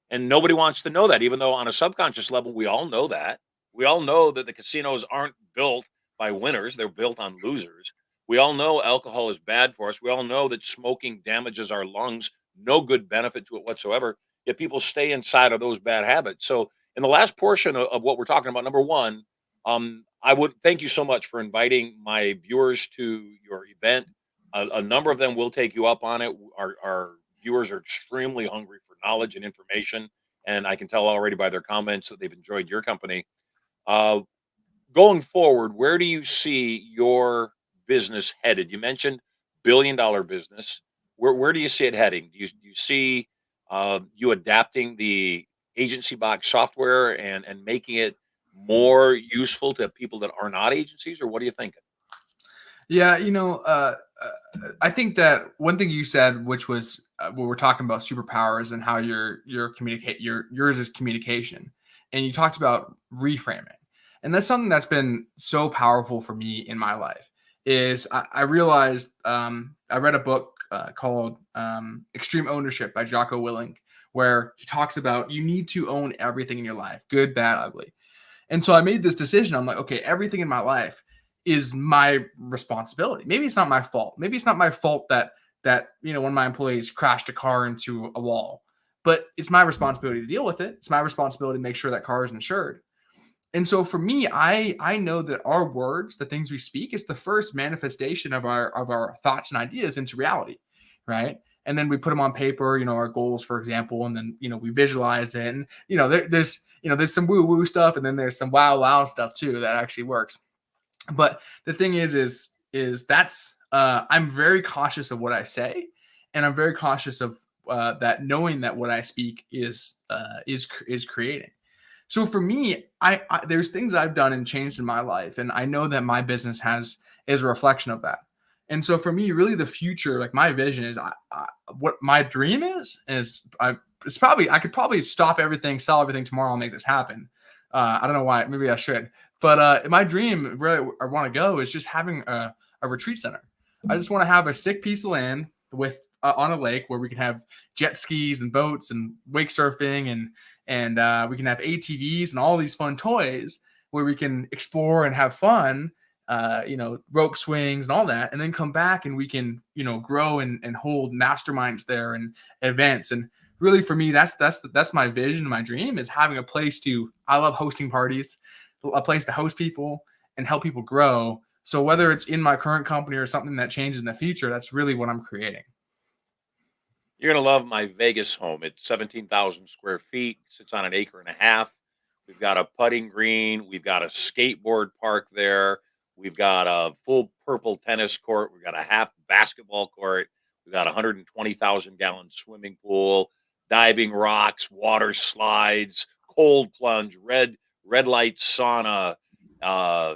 And nobody wants to know that, even though on a subconscious level, we all know that. We all know that the casinos aren't built by winners, they're built on losers. We all know alcohol is bad for us. We all know that smoking damages our lungs, no good benefit to it whatsoever. Yet people stay inside of those bad habits. So, in the last portion of what we're talking about, number one, I would thank you so much for inviting my viewers to your event. A number of them will take you up on it. Our viewers are extremely hungry for knowledge and information, and I can tell already by their comments that they've enjoyed your company. Uh, Going forward, where do you see your business headed? You mentioned billion-dollar business. Where do you see it heading? Do you see you adapting the agency box software and making it more useful to people that are not agencies, or what are you thinking? Yeah, I think that one thing you said, which was when we're talking about superpowers and how yours is communication, and you talked about reframing, and that's something that's been so powerful for me in my life. Is I realized I read a book called Extreme Ownership by Jocko Willink, where he talks about you need to own everything in your life, good, bad, ugly. And so I made this decision. I'm like, okay, everything in my life is my responsibility. Maybe it's not my fault. Maybe it's not my fault that one of my employees crashed a car into a wall, but it's my responsibility to deal with it. It's my responsibility to make sure that car is insured. And so for me, I know that our words, the things we speak, is the first manifestation of our thoughts and ideas into reality, right? And then we put them on paper, our goals, for example, and then we visualize it. And there's some woo woo stuff, and then there's some wow stuff too that actually works. But the thing is that's I'm very cautious of what I say, and I'm very cautious of that, knowing that what I speak is creating. So for me, I there's things I've done and changed in my life, and I know that my business is a reflection of that. And so for me, really, the future, like my vision is, what my dream I could probably stop everything, sell everything tomorrow, and make this happen. I don't know why. Maybe I should. But my dream, really, I want to go is just having a retreat center. I just want to have a sick piece of land with on a lake where we can have jet skis and boats and wake surfing, and we can have ATVs and all these fun toys where we can explore and have fun, rope swings and all that, and then come back and we can, grow and hold masterminds there and events. And really, for me, that's my vision, my dream, is having a place I love hosting parties, a place to host people and help people grow. So whether it's in my current company or something that changes in the future, that's really what I'm creating. You're gonna love my Vegas home. It's 17,000 square feet, sits on an acre and a half. We've got a putting green. We've got a skateboard park there. We've got a full purple tennis court. We've got a half basketball court. We've got a 120,000 gallon swimming pool, diving rocks, water slides, cold plunge, red light sauna,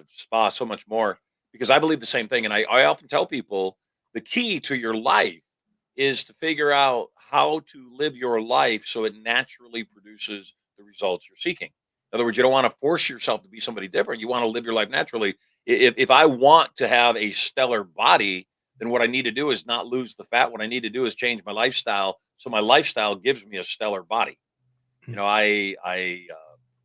spa, so much more. Because I believe the same thing, and I often tell people the key to your life is to figure out how to live your life so it naturally produces the results you're seeking. In other words, you don't want to force yourself to be somebody different. You want to live your life naturally. If I want to have a stellar body, then what I need to do is not lose the fat. What I need to do is change my lifestyle so my lifestyle gives me a stellar body. I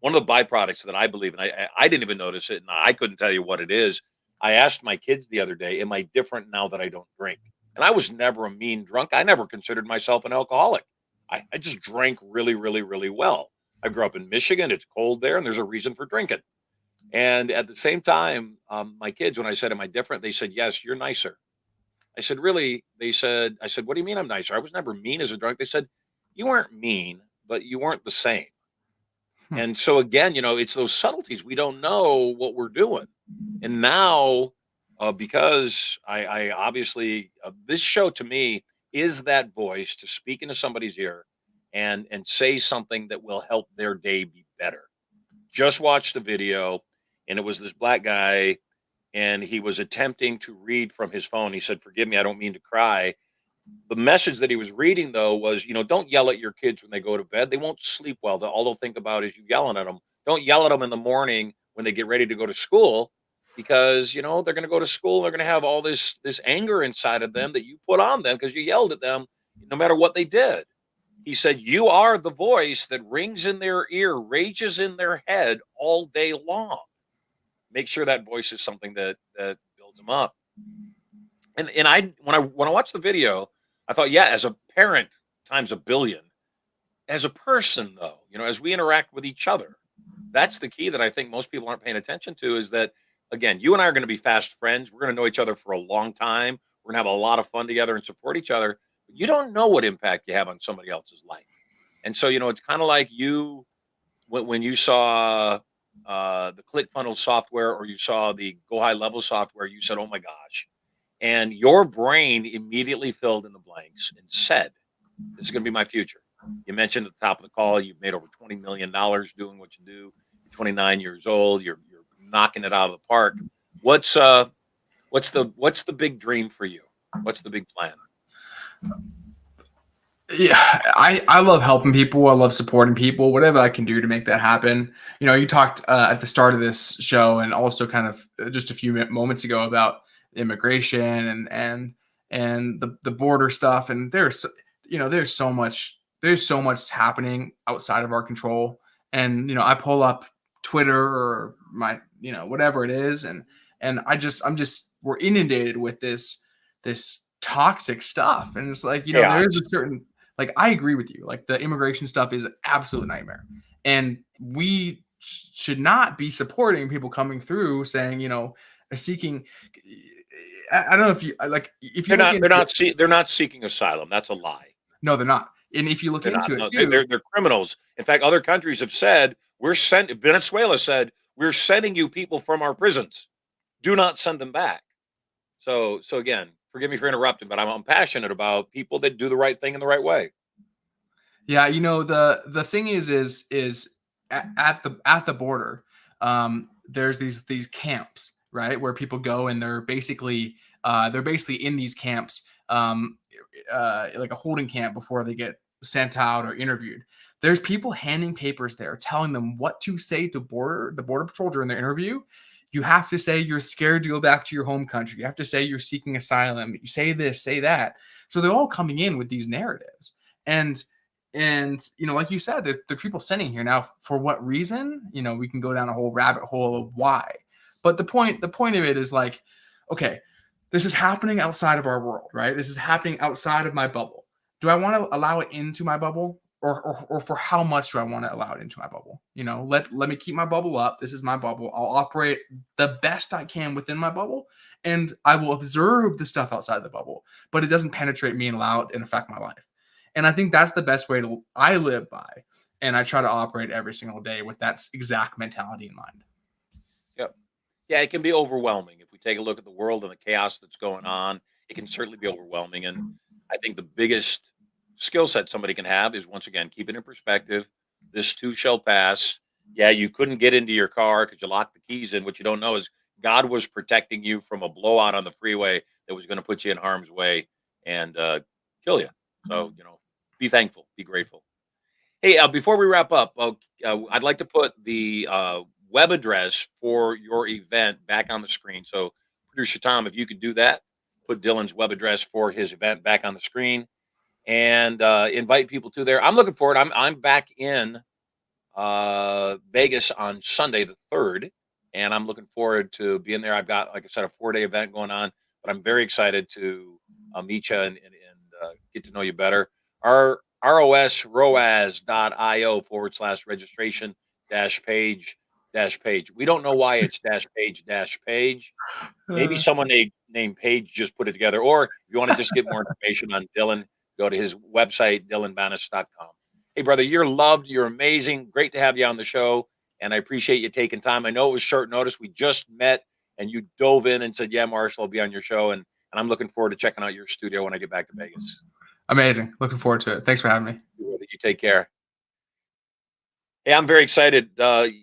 one of the byproducts that I believe, and I didn't even notice it, and I couldn't tell you what it is. I asked my kids the other day, "Am I different now that I don't drink?" And I was never a mean drunk. I never considered myself an alcoholic. I just drank really, really, really well. I grew up in Michigan. It's cold there, and there's a reason for drinking. And at the same time, my kids, when I said, "Am I different?" They said, "Yes, you're nicer." I said, "Really?" I said, "What do you mean I'm nicer? I was never mean as a drunk." They said, "You weren't mean, but you weren't the same." Hmm. And so again, it's those subtleties. We don't know what we're doing. And now, because I obviously, this show to me is that voice to speak into somebody's ear and say something that will help their day be better. Just watched the video, and it was this black guy, and he was attempting to read from his phone. He said, "Forgive me, I don't mean to cry." The message that he was reading, though, was, don't yell at your kids when they go to bed. They won't sleep well. All they'll think about is you yelling at them. Don't yell at them in the morning when they get ready to go to school, because, they're going to go to school. They're going to have all this anger inside of them that you put on them because you yelled at them no matter what they did. He said, "You are the voice that rings in their ear, rages in their head all day long." Make sure that voice is something that builds them up. And when I watched the video, I thought, yeah, as a parent times a billion. As a person, though, as we interact with each other, that's the key that I think most people aren't paying attention to. Is that, again, you and I are going to be fast friends. We're going to know each other for a long time. We're going to have a lot of fun together and support each other. But you don't know what impact you have on somebody else's life. And so, it's kind of like when you saw the ClickFunnels software or you saw the Go High Level software, you said, "Oh my gosh," and your brain immediately filled in the blanks and said, "This is going to be my future." You mentioned at the top of the call you've made over $20 million doing what you do. You're 29 years old. You're knocking it out of the park. What's what's the big dream for you? What's the big plan? Yeah, I love helping people. I love supporting people. Whatever I can do to make that happen. You talked at the start of this show, and also kind of just a few moments ago, about immigration and the border stuff. And there's so much happening outside of our control. And I pull up Twitter or my whatever it is, and we're inundated with this toxic stuff. And it's like, there is Chaos. a certain, like, I agree with you. Like, the immigration stuff is an absolute nightmare. And we should not be supporting people coming through saying, seeking. I don't know if you like, if you They're look not. into it. They're not seeking asylum. That's a lie. No, they're not. And if you look They're not. into it No, too, they're criminals. In fact, other countries have said Venezuela said we're sending you people from our prisons. Do not send them back. So again, forgive me for interrupting, but I'm passionate about people that do the right thing in the right way. yeah, the thing is at the border, there's these camps, right, where people go, and they're basically in these camps, like a holding camp before they get sent out or interviewed. There's people handing papers there, telling them what to say to the border patrol during their interview. You have to say you're scared to go back to your home country. You have to say you're seeking asylum. You say this, say that. So they're all coming in with these narratives. And like you said, there are people sending here now. For what reason? We can go down a whole rabbit hole of why. But the point of it is, like, okay, this is happening outside of our world, right? This is happening outside of my bubble. Do I want to allow it into my bubble? Or for how much do I want to allow it into my bubble? Let me keep my bubble up. This is my bubble. I'll operate the best I can within my bubble, and I will observe the stuff outside the bubble, but it doesn't penetrate me and allow it and affect my life. And I think that's the best way I live by, and I try to operate every single day with that exact mentality in mind. Yep. Yeah, it can be overwhelming if we take a look at the world and the chaos that's going on. It can certainly be overwhelming, and I think the biggest skill set somebody can have is, once again, keep it in perspective. This too shall pass. Yeah, you couldn't get into your car because you locked the keys in. What you don't know is God was protecting you from a blowout on the freeway that was going to put you in harm's way and kill you. So, be thankful, be grateful. Hey, before we wrap up, I'd like to put the web address for your event back on the screen. So, producer Tom, if you could do that, put Dylan's web address for his event back on the screen, and invite people to there. I'm looking forward. I'm back in Vegas on Sunday the 3rd, and I'm looking forward to being there. I've got, like I said, a 4-day event going on, but I'm very excited to meet you and get to know you better. Our ROSROAS.io/registration page. We don't know why it's -page. Maybe Uh, someone named Page just put it together. Or if you want to just get more information on Dylan, go to his website, dylanvanas.com. Hey, brother, you're loved. You're amazing. Great to have you on the show. And I appreciate you taking time. I know it was short notice. We just met and you dove in and said, "Yeah, Marshall, I'll be on your show." And I'm looking forward to checking out your studio when I get back to Vegas. Amazing. Looking forward to it. Thanks for having me. You take care. Hey, I'm very excited.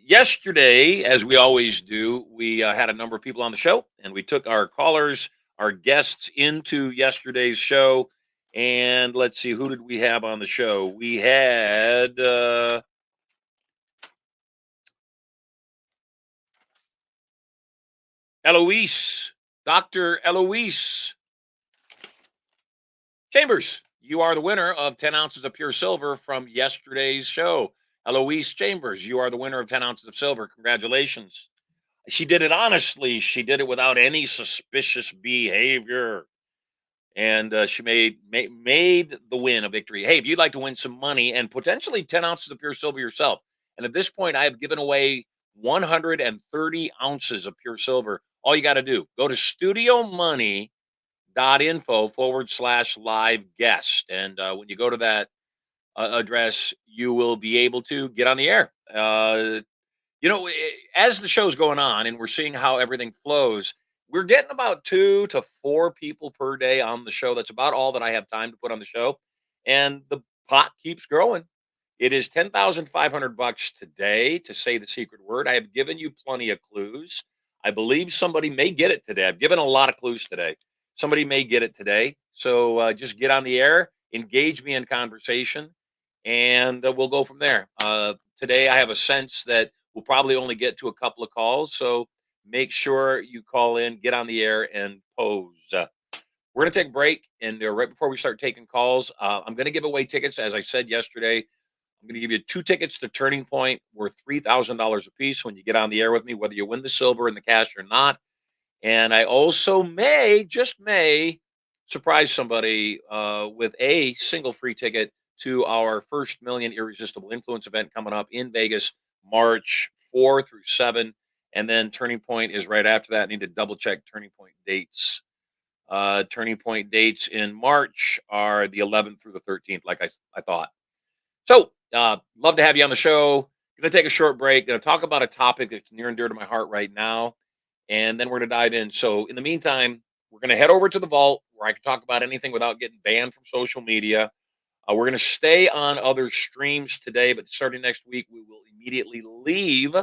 Yesterday, as we always do, we had a number of people on the show, and we took our callers, our guests, into yesterday's show. And let's see, who did we have on the show? We had Eloise, Dr. Eloise Chambers. You are the winner of 10 ounces of pure silver from yesterday's show. Eloise Chambers, you are the winner of 10 ounces of silver. Congratulations. She did it honestly. She did it without any suspicious behavior. And she made the win a victory. Hey, if you'd like to win some money and potentially 10 ounces of pure silver yourself, and at this point, I have given away 130 ounces of pure silver. All you got to do, go to studiomoney.info/live guest. And when you go to that address, you will be able to get on the air. As the show's going on and we're seeing how everything flows, we're getting about 2 to 4 people per day on the show. That's about all that I have time to put on the show. And the pot keeps growing. It is $10,500 today to say the secret word. I have given you plenty of clues. I believe somebody may get it today. I've given a lot of clues today. Somebody may get it today. So just get on the air, engage me in conversation, and we'll go from there. Today, I have a sense that we'll probably only get to a couple of calls. So make sure you call in, get on the air, and pose. We're going to take a break. And right before we start taking calls, I'm going to give away tickets. As I said yesterday, I'm going to give you 2 tickets to Turning Point worth $3,000 a piece when you get on the air with me, whether you win the silver and the cash or not. And I also just may surprise somebody with a single free ticket to our first Million Irresistible Influence event coming up in Vegas, March 4 through 7. And then Turning Point is right after that. I need to double check Turning Point dates. Turning Point dates in March are the 11th through the 13th, like I thought. So, love to have you on the show. Going to take a short break. Going to talk about a topic that's near and dear to my heart right now. And then we're going to dive in. So, in the meantime, we're going to head over to the vault where I can talk about anything without getting banned from social media. We're going to stay on other streams today, but starting next week, we will immediately leave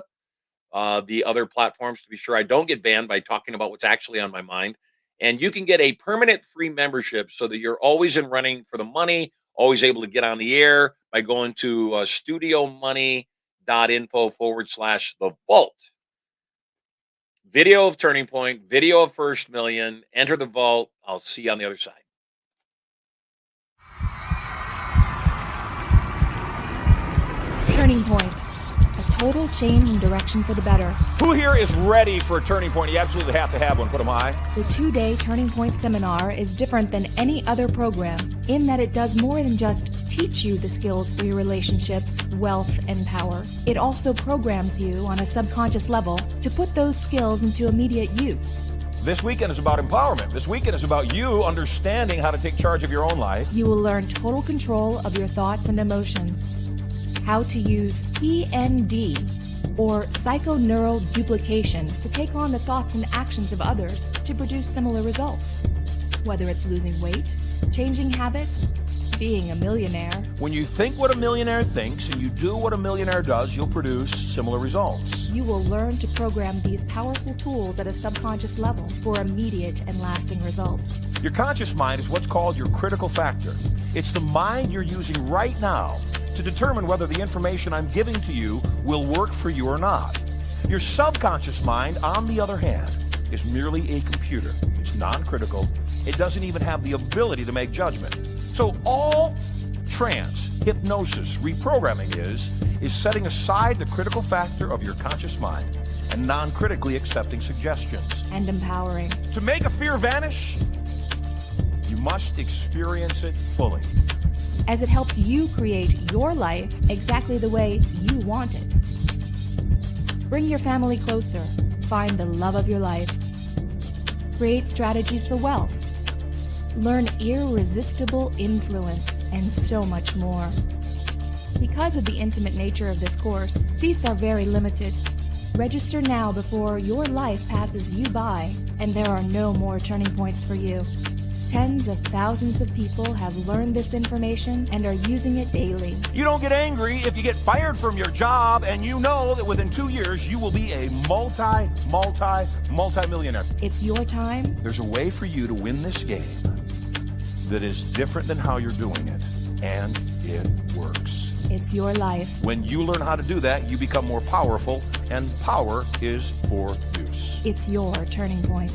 the other platforms to be sure I don't get banned by talking about what's actually on my mind. And you can get a permanent free membership so that you're always in running for the money, always able to get on the air by going to studiomoney.info/the vault. Video of Turning Point, video of First Million, enter the vault. I'll see you on the other side. Turning Point, a total change in direction for the better. Who here is ready for a turning point? You absolutely have to have one. Put them high. The 2-day Turning Point seminar is different than any other program in that it does more than just teach you the skills for your relationships, wealth, and power. It also programs you on a subconscious level to put those skills into immediate use. This weekend is about empowerment. This weekend is about you understanding how to take charge of your own life. You will learn total control of your thoughts and emotions, how to use PND, or psychoneural duplication, to take on the thoughts and actions of others to produce similar results. Whether it's losing weight, changing habits, being a millionaire. When you think what a millionaire thinks and you do what a millionaire does, you'll produce similar results. You will learn to program these powerful tools at a subconscious level for immediate and lasting results. Your conscious mind is what's called your critical factor. It's the mind you're using right now to determine whether the information I'm giving to you will work for you or not. Your subconscious mind, on the other hand, is merely a computer. It's non-critical. It doesn't even have the ability to make judgment. So all trance, hypnosis, reprogramming is setting aside the critical factor of your conscious mind and non-critically accepting suggestions. And empowering. To make a fear vanish, you must experience it fully. As it helps you create your life exactly the way you want it. Bring your family closer. Find the love of your life. Create strategies for wealth. Learn irresistible influence and so much more. Because of the intimate nature of this course, seats are very limited. Register now before your life passes you by and there are no more turning points for you. Tens of thousands of people have learned this information and are using it daily. You don't get angry if you get fired from your job and you know that within 2 years you will be a multi-millionaire. It's your time. There's a way for you to win this game that is different than how you're doing it, and it works. It's your life. When you learn how to do that, you become more powerful, and power is for use. It's your turning point.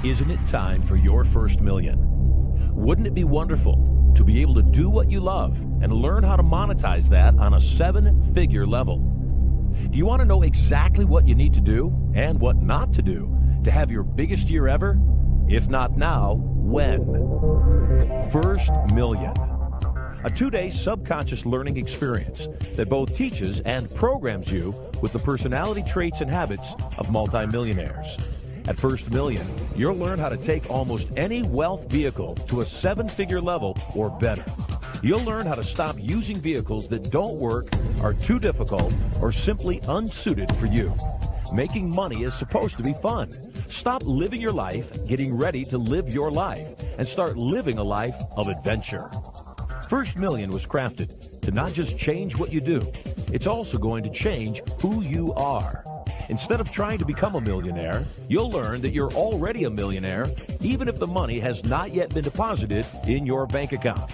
Isn't it time for your first million? Wouldn't it be wonderful to be able to do what you love and learn how to monetize that on a 7-figure level? Do you want to know exactly what you need to do and what not to do to have your biggest year ever? If not now, when? First million. a 2-day subconscious learning experience that both teaches and programs you with the personality traits and habits of multimillionaires. At First Million, you'll learn how to take almost any wealth vehicle to a 7-figure level or better. You'll learn how to stop using vehicles that don't work, are too difficult, or simply unsuited for you. Making money is supposed to be fun. Stop living your life, getting ready to live your life, and start living a life of adventure. First Million was crafted to not just change what you do, it's also going to change who you are. Instead of trying to become a millionaire, you'll learn that you're already a millionaire, even if the money has not yet been deposited in your bank account.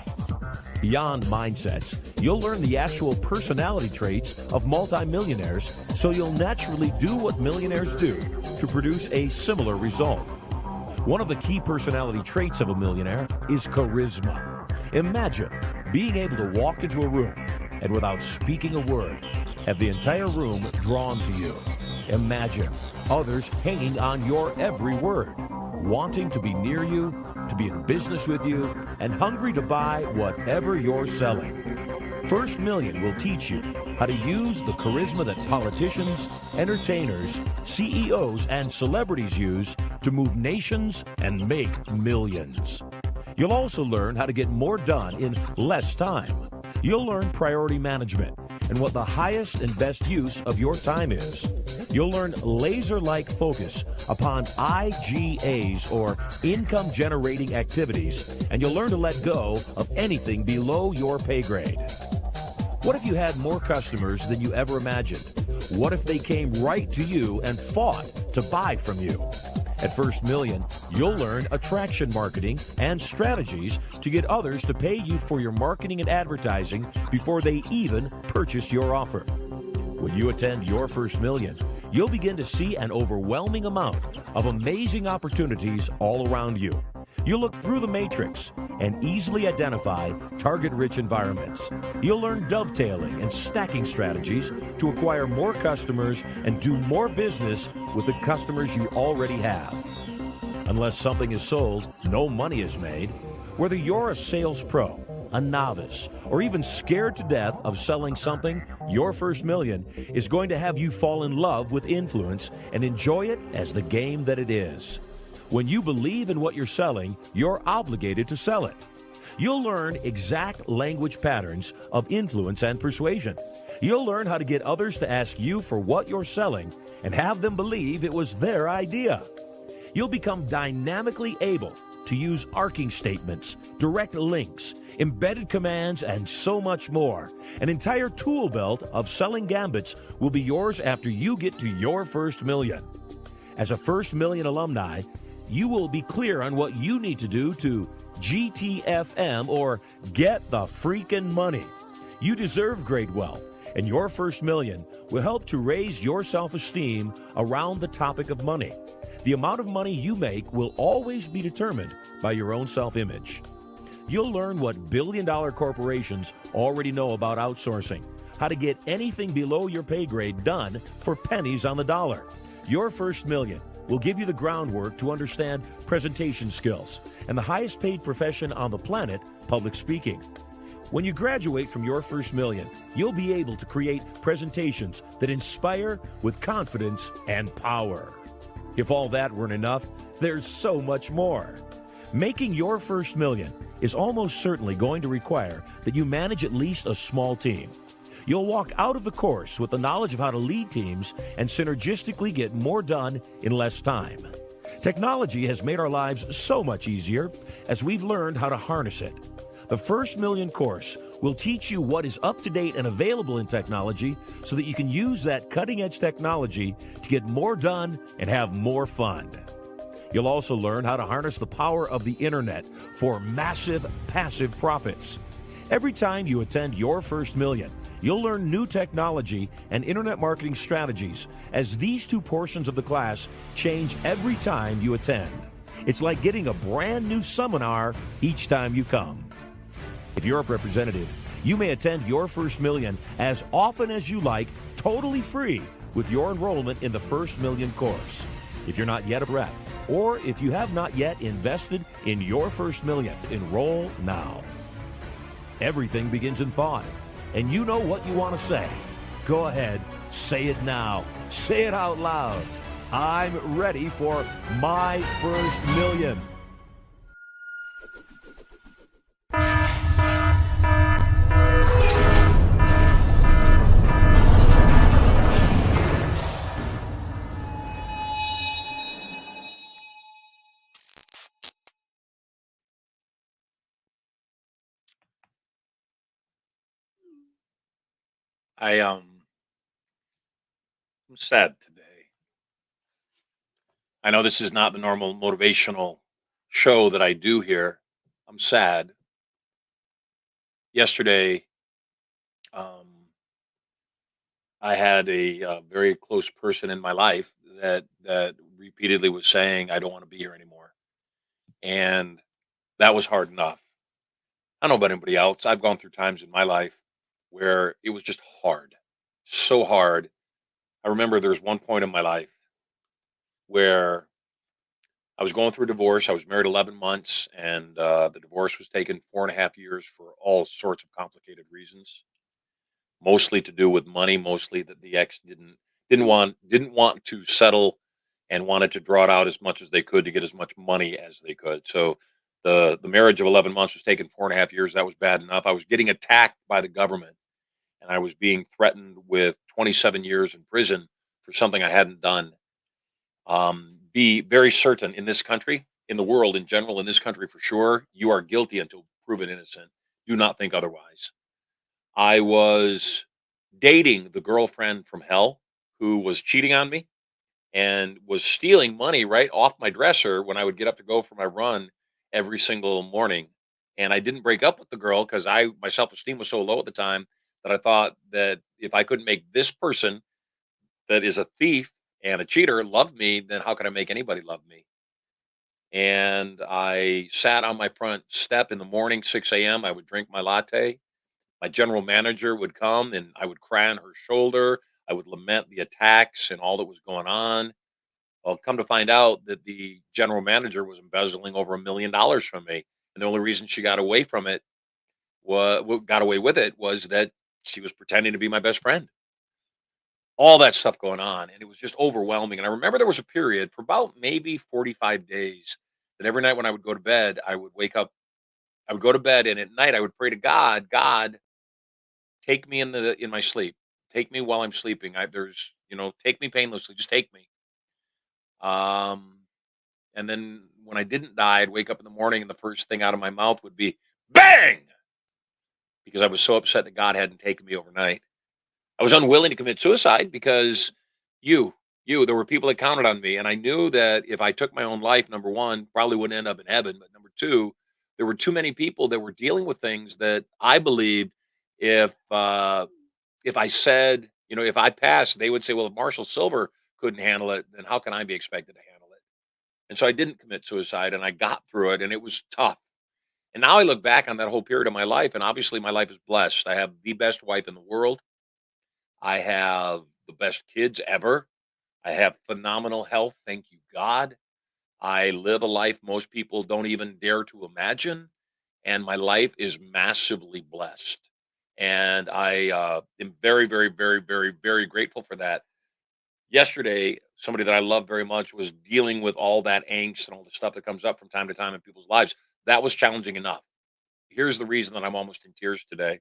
Beyond mindsets, you'll learn the actual personality traits of multimillionaires, so you'll naturally do what millionaires do to produce a similar result. One of the key personality traits of a millionaire is charisma. Imagine being able to walk into a room and without speaking a word, have the entire room drawn to you. Imagine others hanging on your every word, wanting to be near you, to be in business with you, and hungry to buy whatever you're selling. First Million will teach you how to use the charisma that politicians, entertainers, CEOs, and celebrities use to move nations and make millions. You'll also learn how to get more done in less time. You'll learn priority management and what the highest and best use of your time is. You'll learn laser-like focus upon IGAs, or income-generating activities, and you'll learn to let go of anything below your pay grade. What if you had more customers than you ever imagined? What if they came right to you and fought to buy from you? At First Million, you'll learn attraction marketing and strategies to get others to pay you for your marketing and advertising before they even purchase your offer. When you attend your First Million, you'll begin to see an overwhelming amount of amazing opportunities all around you. You'll look through the matrix and easily identify target-rich environments. You'll learn dovetailing and stacking strategies to acquire more customers and do more business with the customers you already have. Unless something is sold, no money is made. Whether you're a sales pro, a novice, or even scared to death of selling something, your First Million is going to have you fall in love with influence and enjoy it as the game that it is. When you believe in what you're selling, you're obligated to sell it. You'll learn exact language patterns of influence and persuasion. You'll learn how to get others to ask you for what you're selling and have them believe it was their idea. You'll become dynamically able to use arcing statements, direct links, embedded commands, and so much more. An entire tool belt of selling gambits will be yours after you get to your First Million. As a First Million alumni, you will be clear on what you need to do to GTFM, or get the freaking money. You deserve great wealth, and your First Million will help to raise your self-esteem around the topic of money. The amount of money you make will always be determined by your own self-image. You'll learn what billion-dollar corporations already know about outsourcing, how to get anything below your pay grade done for pennies on the dollar. Your First Million will give you the groundwork to understand presentation skills and the highest paid profession on the planet, public speaking. When you graduate from your First Million, you'll be able to create presentations that inspire with confidence and power. If all that weren't enough, there's so much more. Making your First Million is almost certainly going to require that you manage at least a small team. You'll walk out of the course with the knowledge of how to lead teams and synergistically get more done in less time. Technology has made our lives so much easier as we've learned how to harness it. The First Million course will teach you what is up to date and available in technology so that you can use that cutting-edge technology to get more done and have more fun. You'll also learn how to harness the power of the internet for massive passive profits. Every time you attend your First Million, you'll learn new technology and internet marketing strategies, as these two portions of the class change every time you attend. It's like getting a brand new seminar each time you come. If you're a representative, you may attend your First Million as often as you like, totally free, with your enrollment in the First Million course. If you're not yet a rep, or if you have not yet invested in your First Million, enroll now. Everything begins in 5. And you know what you want to say. Go ahead, say it now. Say it out loud. I'm ready for my first million. I'm sad today. I know this is not the normal motivational show that I do here. I'm sad. Yesterday, um, I had a very close person in my life that repeatedly was saying, "I don't want to be here anymore," and that was hard enough. I don't know about anybody else. I've gone through times in my life where it was just hard, so hard. I remember there was one point in my life where I was going through a divorce. I was married 11 months, and the divorce was taken 4.5 years for all sorts of complicated reasons, mostly to do with money. Mostly that the ex didn't want to settle and wanted to draw it out as much as they could to get as much money as they could. So the marriage of 11 months was taken 4.5 years. That was bad enough. I was getting attacked by the government, and I was being threatened with 27 years in prison for something I hadn't done. Be very certain in this country, in the world in general, in this country for sure, you are guilty until proven innocent. Do not think otherwise. I was dating the girlfriend from hell who was cheating on me and was stealing money right off my dresser when I would get up to go for my run every single morning. And I didn't break up with the girl because I my self esteem was so low at the time that I thought that if I couldn't make this person that is a thief and a cheater love me, then how could I make anybody love me? And I sat on my front step in the morning, 6 a.m. I would drink my latte. My general manager would come and I would cry on her shoulder. I would lament the attacks and all that was going on. Well, come to find out that the general manager was embezzling over $1 million from me. And the only reason she got away from it got away with it was that she was pretending to be my best friend. All that stuff going on, and it was just overwhelming. And I remember there was a period for about maybe 45 days that every night when I would go to bed, I would wake up, I would go to bed, and at night I would pray to God, God, take me in my sleep. Take me while I'm sleeping. Take me painlessly, just take me. Um, and then when I didn't die, I'd wake up in the morning and the first thing out of my mouth would be bang, because I was so upset that God hadn't taken me overnight. I was unwilling to commit suicide because you, there were people that counted on me. And I knew that if I took my own life, number one, probably wouldn't end up in heaven. But number two, there were too many people that were dealing with things that I believed if, uh, if I said, if I passed, they would say, well, if Marshall Sylver couldn't handle it, then how can I be expected to handle it? And so I didn't commit suicide and I got through it and it was tough. And now I look back on that whole period of my life and obviously my life is blessed. I have the best wife in the world. I have the best kids ever. I have phenomenal health. Thank you, God. I live a life most people don't even dare to imagine. And my life is massively blessed. And I am very, very, very, very, very grateful for that. Yesterday, somebody that I love very much was dealing with all that angst and all the stuff that comes up from time to time in people's lives. That was challenging enough. Here's the reason that I'm almost in tears today.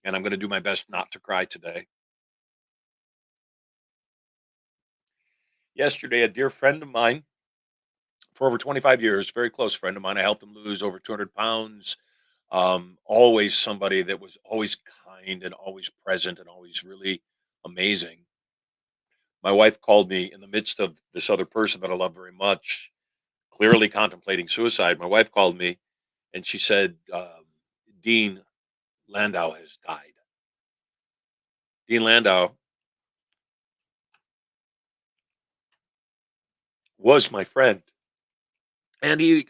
And I'm going to do my best not to cry today. Yesterday, a dear friend of mine for over 25 years, very close friend of mine, I helped him lose over 200 pounds. Always somebody that was always kind and always present and always really amazing. My wife called me in the midst of this other person that I love very much, clearly contemplating suicide. My wife called me and she said, Dean Landau has died. Dean Landau was my friend. And he,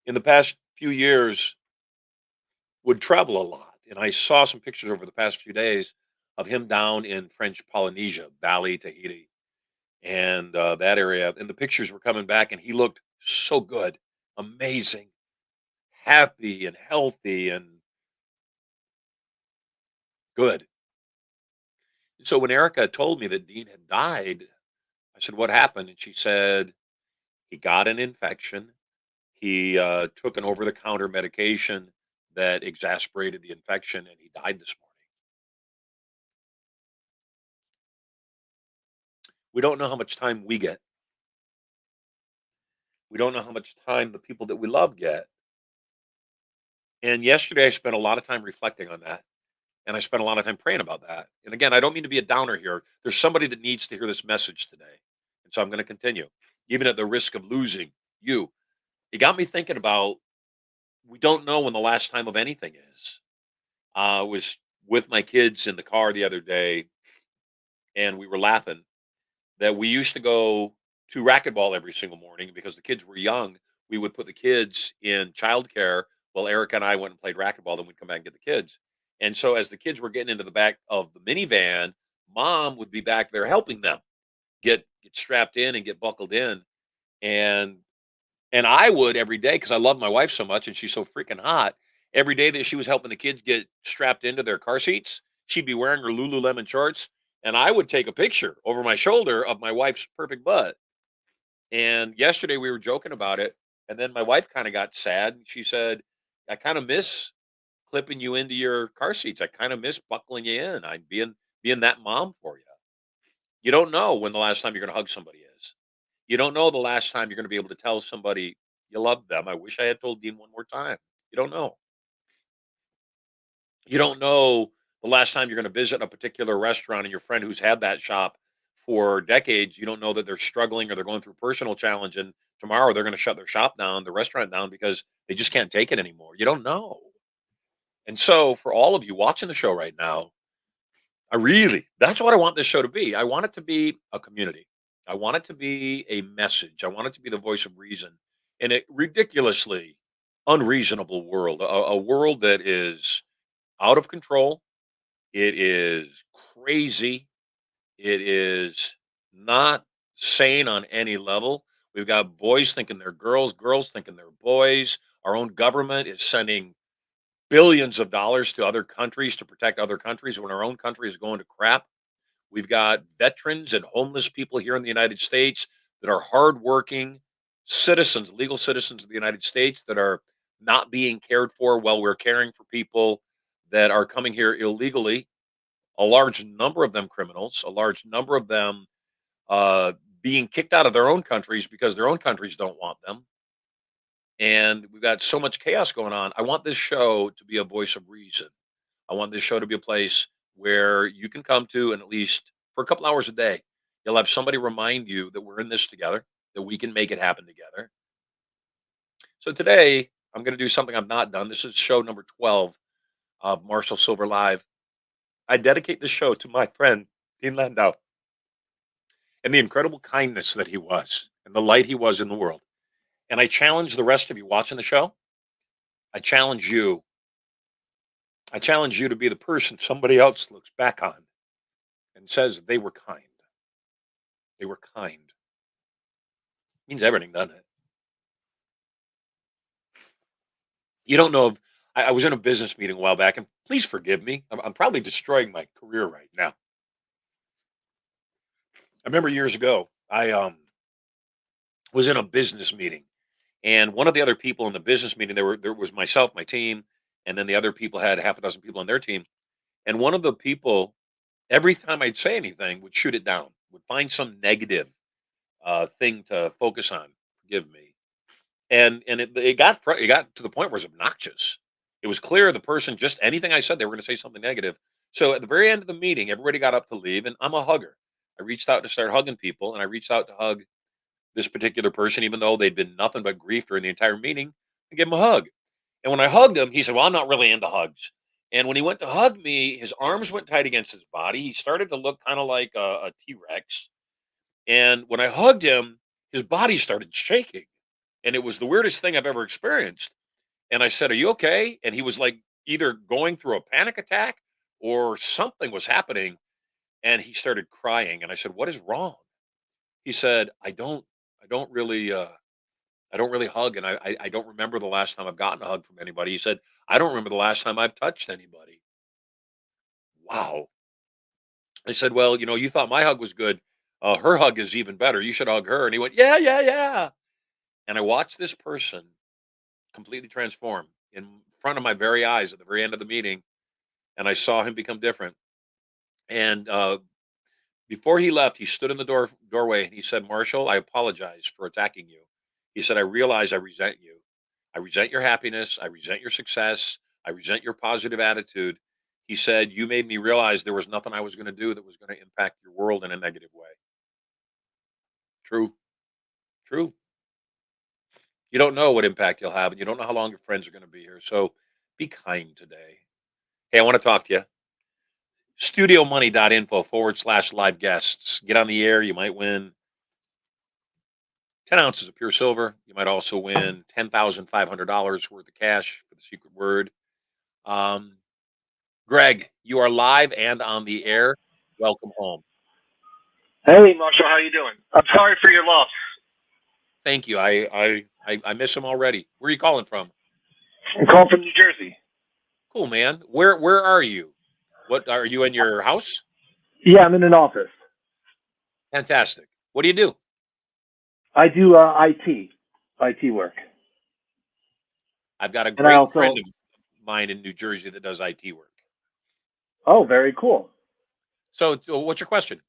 in the past few years, would travel a lot. And I saw some pictures over the past few days of him down in French Polynesia, Bali, Tahiti, and that area. And the pictures were coming back, and he looked so good, amazing, happy and healthy and good. So when Erica told me that Dean had died, I said, "What happened?" And she said, "He got an infection. He took an over the counter medication that exasperated the infection, and he died this morning." We don't know how much time we get. We don't know how much time the people that we love get. And yesterday, I spent a lot of time reflecting on that. And I spent a lot of time praying about that. And again, I don't mean to be a downer here. There's somebody that needs to hear this message today. And so I'm going to continue, even at the risk of losing you. It got me thinking about we don't know when the last time of anything is. I was with my kids in the car the other day, and we were laughing that we used to go to racquetball every single morning because the kids were young. We would put the kids in childcare while Erica and I went and played racquetball. Then we'd come back and get the kids. And so as the kids were getting into the back of the minivan, mom would be back there helping them get strapped in and get buckled in. And and I would every day because I love my wife so much and she's so freaking hot. Every day that she was helping the kids get strapped into their car seats, she'd be wearing her Lululemon shorts, and I would take a picture over my shoulder of my wife's perfect butt. And yesterday we were joking about it, and then my wife kind of got sad. And she said, "I kind of miss clipping you into your car seats. I kind of miss buckling you in. I'm being that mom for you." You don't know when the last time you're going to hug somebody is. You don't know the last time you're going to be able to tell somebody you love them. I wish I had told Dean one more time. You don't know. You don't know the last time you're going to visit a particular restaurant and your friend who's had that shop for decades, you don't know that they're struggling or they're going through personal challenge and tomorrow they're going to shut their shop down, the restaurant down because they just can't take it anymore. You don't know. And so for all of you watching the show right now, that's what I want this show to be. I want it to be a community. I want it to be a message. I want it to be the voice of reason in a ridiculously unreasonable world, a world that is out of control. It is crazy. It is not sane on any level. We've got boys thinking they're girls, girls thinking they're boys. Our own government is sending billions of dollars to other countries to protect other countries when our own country is going to crap. We've got veterans and homeless people here in the United States that are hardworking citizens, legal citizens of the United States that are not being cared for while we're caring for people that are coming here illegally. A large number of them criminals, a large number of them uh, being kicked out of their own countries because their own countries don't want them. And we've got so much chaos going on. I want this show to be a voice of reason. I want this show to be a place where you can come to and at least for a couple hours a day, you'll have somebody remind you that we're in this together, that we can make it happen together. So today, I'm going to do something I've not done. This is show number 12 of Marshall Sylver Live. I dedicate this show to my friend, Dean Landau, and the incredible kindness that he was and the light he was in the world. And I challenge the rest of you watching the show. I challenge you. I challenge you to be the person somebody else looks back on and says they were kind. They were kind. Means everything, doesn't it? You don't know if I was in a business meeting a while back, and please forgive me. I'm probably destroying my career right now. I remember years ago, I was in a business meeting, and one of the other people in the business meeting, there was myself, my team, and then the other people had half a dozen people on their team. And one of the people, every time I'd say anything, would shoot it down, would find some negative thing to focus on. Forgive me. And it got to the point where it was obnoxious. It was clear the person just anything I said they were going to say something negative. So at the very end of the meeting, everybody got up to leave, and I'm a hugger. I reached out to start hugging people, and I reached out to hug this particular person, even though they'd been nothing but grief during the entire meeting. I gave him a hug, and when I hugged him, he said, "Well, I'm not really into hugs." And when he went to hug me, his arms went tight against his body. He started to look kind of like a T Rex. And when I hugged him, his body started shaking. And it was the weirdest thing I've ever experienced. And I said, "Are you okay?" And he was like either going through a panic attack or something was happening. And he started crying. And I said, "What is wrong?" He said, I don't really, I don't really hug, and I don't remember the last time I've gotten a hug from anybody. He said, I don't remember the last time I've touched anybody. Wow. I said, well, you thought my hug was good. Her hug is even better. You should hug her. And he went, yeah, yeah, yeah. And I watched this person completely transform in front of my very eyes at the very end of the meeting. And I saw him become different. And before he left, he stood in the doorway and he said, Marshall, I apologize for attacking you. He said, I realize I resent you. I resent your happiness. I resent your success. I resent your positive attitude. He said, you made me realize there was nothing I was going to do that was going to impact your world in a negative way. True. True. You don't know what impact you'll have, and you don't know how long your friends are going to be here. So be kind today. Hey, I want to talk to you. StudioMoney.info/live guests. Get on the air. You might win 10 ounces of pure silver. You might also win $10,500 worth of cash for the secret word. Greg, you are live and on the air. Welcome home. Hey, Marshall, how you doing? I'm sorry for your loss. Thank you. I miss him already. Where are you calling from? I'm calling from New Jersey. Cool, man. Where are you? What are you in your house? Yeah, I'm in an office. Fantastic. What do you do? I do IT work. I've got a And I great also, friend of mine in New Jersey that does IT work. oh, very cool. So what's your question?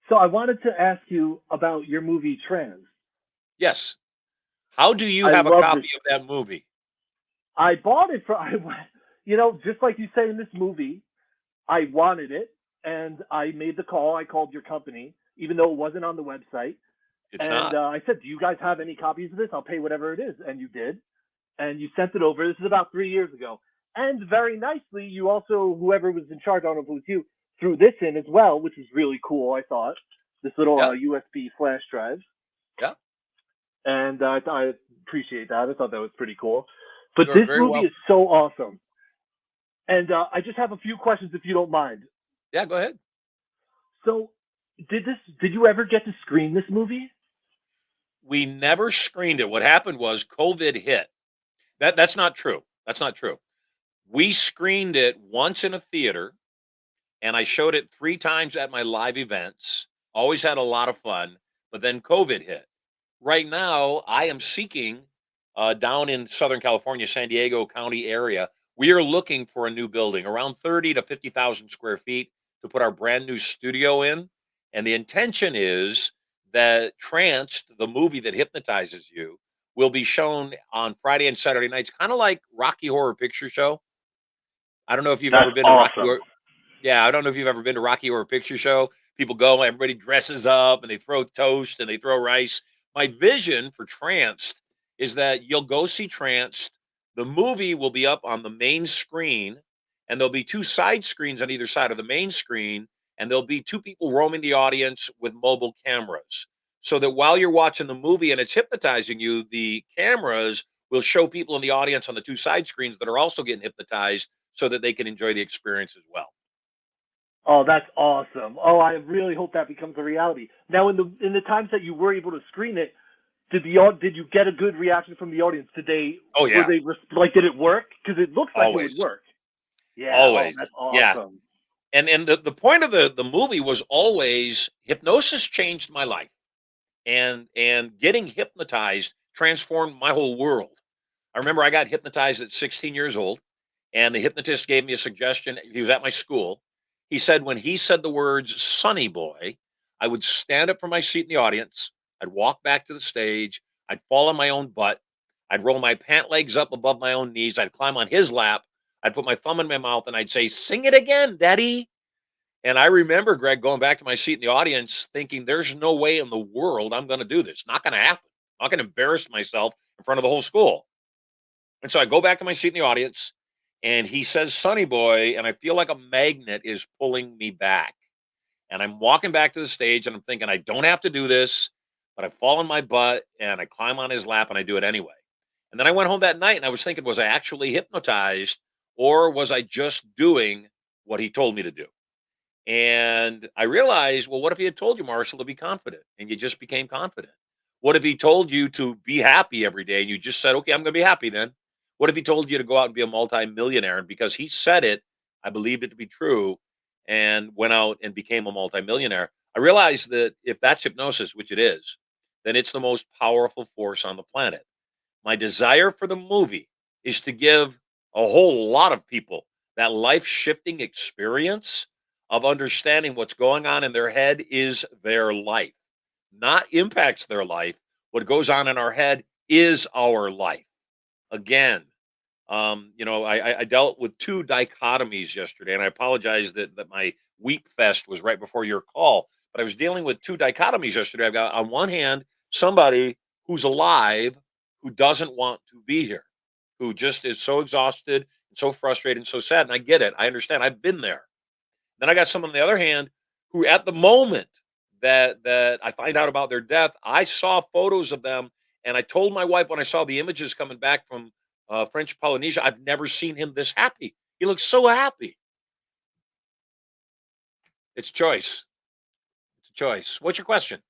So I wanted to ask you about your movie Trans. Yes. How do you I have a love copy this. of that movie? I bought it just like you say in this movie, I wanted it and I made the call. I called your company, even though it wasn't on the website. It's And not. I said, do you guys have any copies of this? I'll pay whatever it is. And you did. And you sent it over. This is about 3 years ago. And very nicely, you also, whoever was in charge, I don't know if it was you, threw this in as well, which is really cool, I thought. This little Yeah. USB flash drive. Yeah. And I appreciate that. I thought that was pretty cool. But You're this very movie well. is so awesome. And I just have a few questions if you don't mind. Yeah, go ahead. So, did you ever get to screen this movie? We never screened it. What happened was COVID hit. That's not true. That's not true. We screened it once in a theater, and I showed it 3 times at my live events. Always had a lot of fun, but then COVID hit. Right now, I am seeking down in Southern California, San Diego County area. We are looking for a new building, around 30 to 50,000 square feet, to put our brand new studio in. And the intention is that Tranced, the movie that hypnotizes you, will be shown on Friday and Saturday nights, kind of like Rocky Horror Picture Show. I don't know if you've ever That's been to Rocky awesome. Horror. Yeah, I don't know if you've ever been to Rocky Horror Picture Show. People go, everybody dresses up and they throw toast and they throw rice. My vision for Tranced is that you'll go see Tranced. The movie will be up on the main screen, and there'll be 2 side screens on either side of the main screen, and there'll be 2 people roaming the audience with mobile cameras. So that while you're watching the movie and it's hypnotizing you, the cameras will show people in the audience on the 2 side screens that are also getting hypnotized so that they can enjoy the experience as well. Oh, that's awesome. Oh, I really hope that becomes a reality. Now, in the times that you were able to screen it, did you get a good reaction from the audience? Did Oh yeah, did it work? Because it looks like it would always, work. Yeah. Oh, always, that's yeah. awesome. And the point of the movie was always hypnosis changed my life, and getting hypnotized transformed my whole world. I remember I got hypnotized at 16 years old, and the hypnotist gave me a suggestion. He was at my school. He said when he said the words "Sonny Boy," I would stand up from my seat in the audience. I'd walk back to the stage. I'd fall on my own butt. I'd roll my pant legs up above my own knees. I'd climb on his lap. I'd put my thumb in my mouth and I'd say, "Sing it again, Daddy." And I remember, Greg, going back to my seat in the audience thinking, there's no way in the world I'm going to do this. Not going to happen. I'm not going to embarrass myself in front of the whole school. And so I go back to my seat in the audience, and he says, "Sonny Boy," and I feel like a magnet is pulling me back. And I'm walking back to the stage, and I'm thinking, I don't have to do this, but I fall on my butt, and I climb on his lap, and I do it anyway. And then I went home that night, and I was thinking, was I actually hypnotized, or was I just doing what he told me to do? And I realized, well, what if he had told you, Marshall, to be confident and you just became confident? What if he told you to be happy every day and you just said, okay, I'm going to be happy then? What if he told you to go out and be a multimillionaire? And because he said it, I believed it to be true and went out and became a multimillionaire. I realized that if that's hypnosis, which it is, then it's the most powerful force on the planet. My desire for the movie is to give a whole lot of people that life shifting experience of understanding what's going on in their head is their life, not impacts their life. What goes on in our head is our life. Again, I dealt with two dichotomies yesterday, and I apologize that my weep fest was right before your call, but I was dealing with two dichotomies yesterday. I've got on one hand somebody who's alive who doesn't want to be here, who just is so exhausted and so frustrated and so sad. And I get it. I understand. I've been there. Then I got someone on the other hand who, at the moment that I find out about their death, I saw photos of them, and I told my wife when I saw the images coming back from French Polynesia, I've never seen him this happy. He looks so happy. It's choice. It's a choice. What's your question?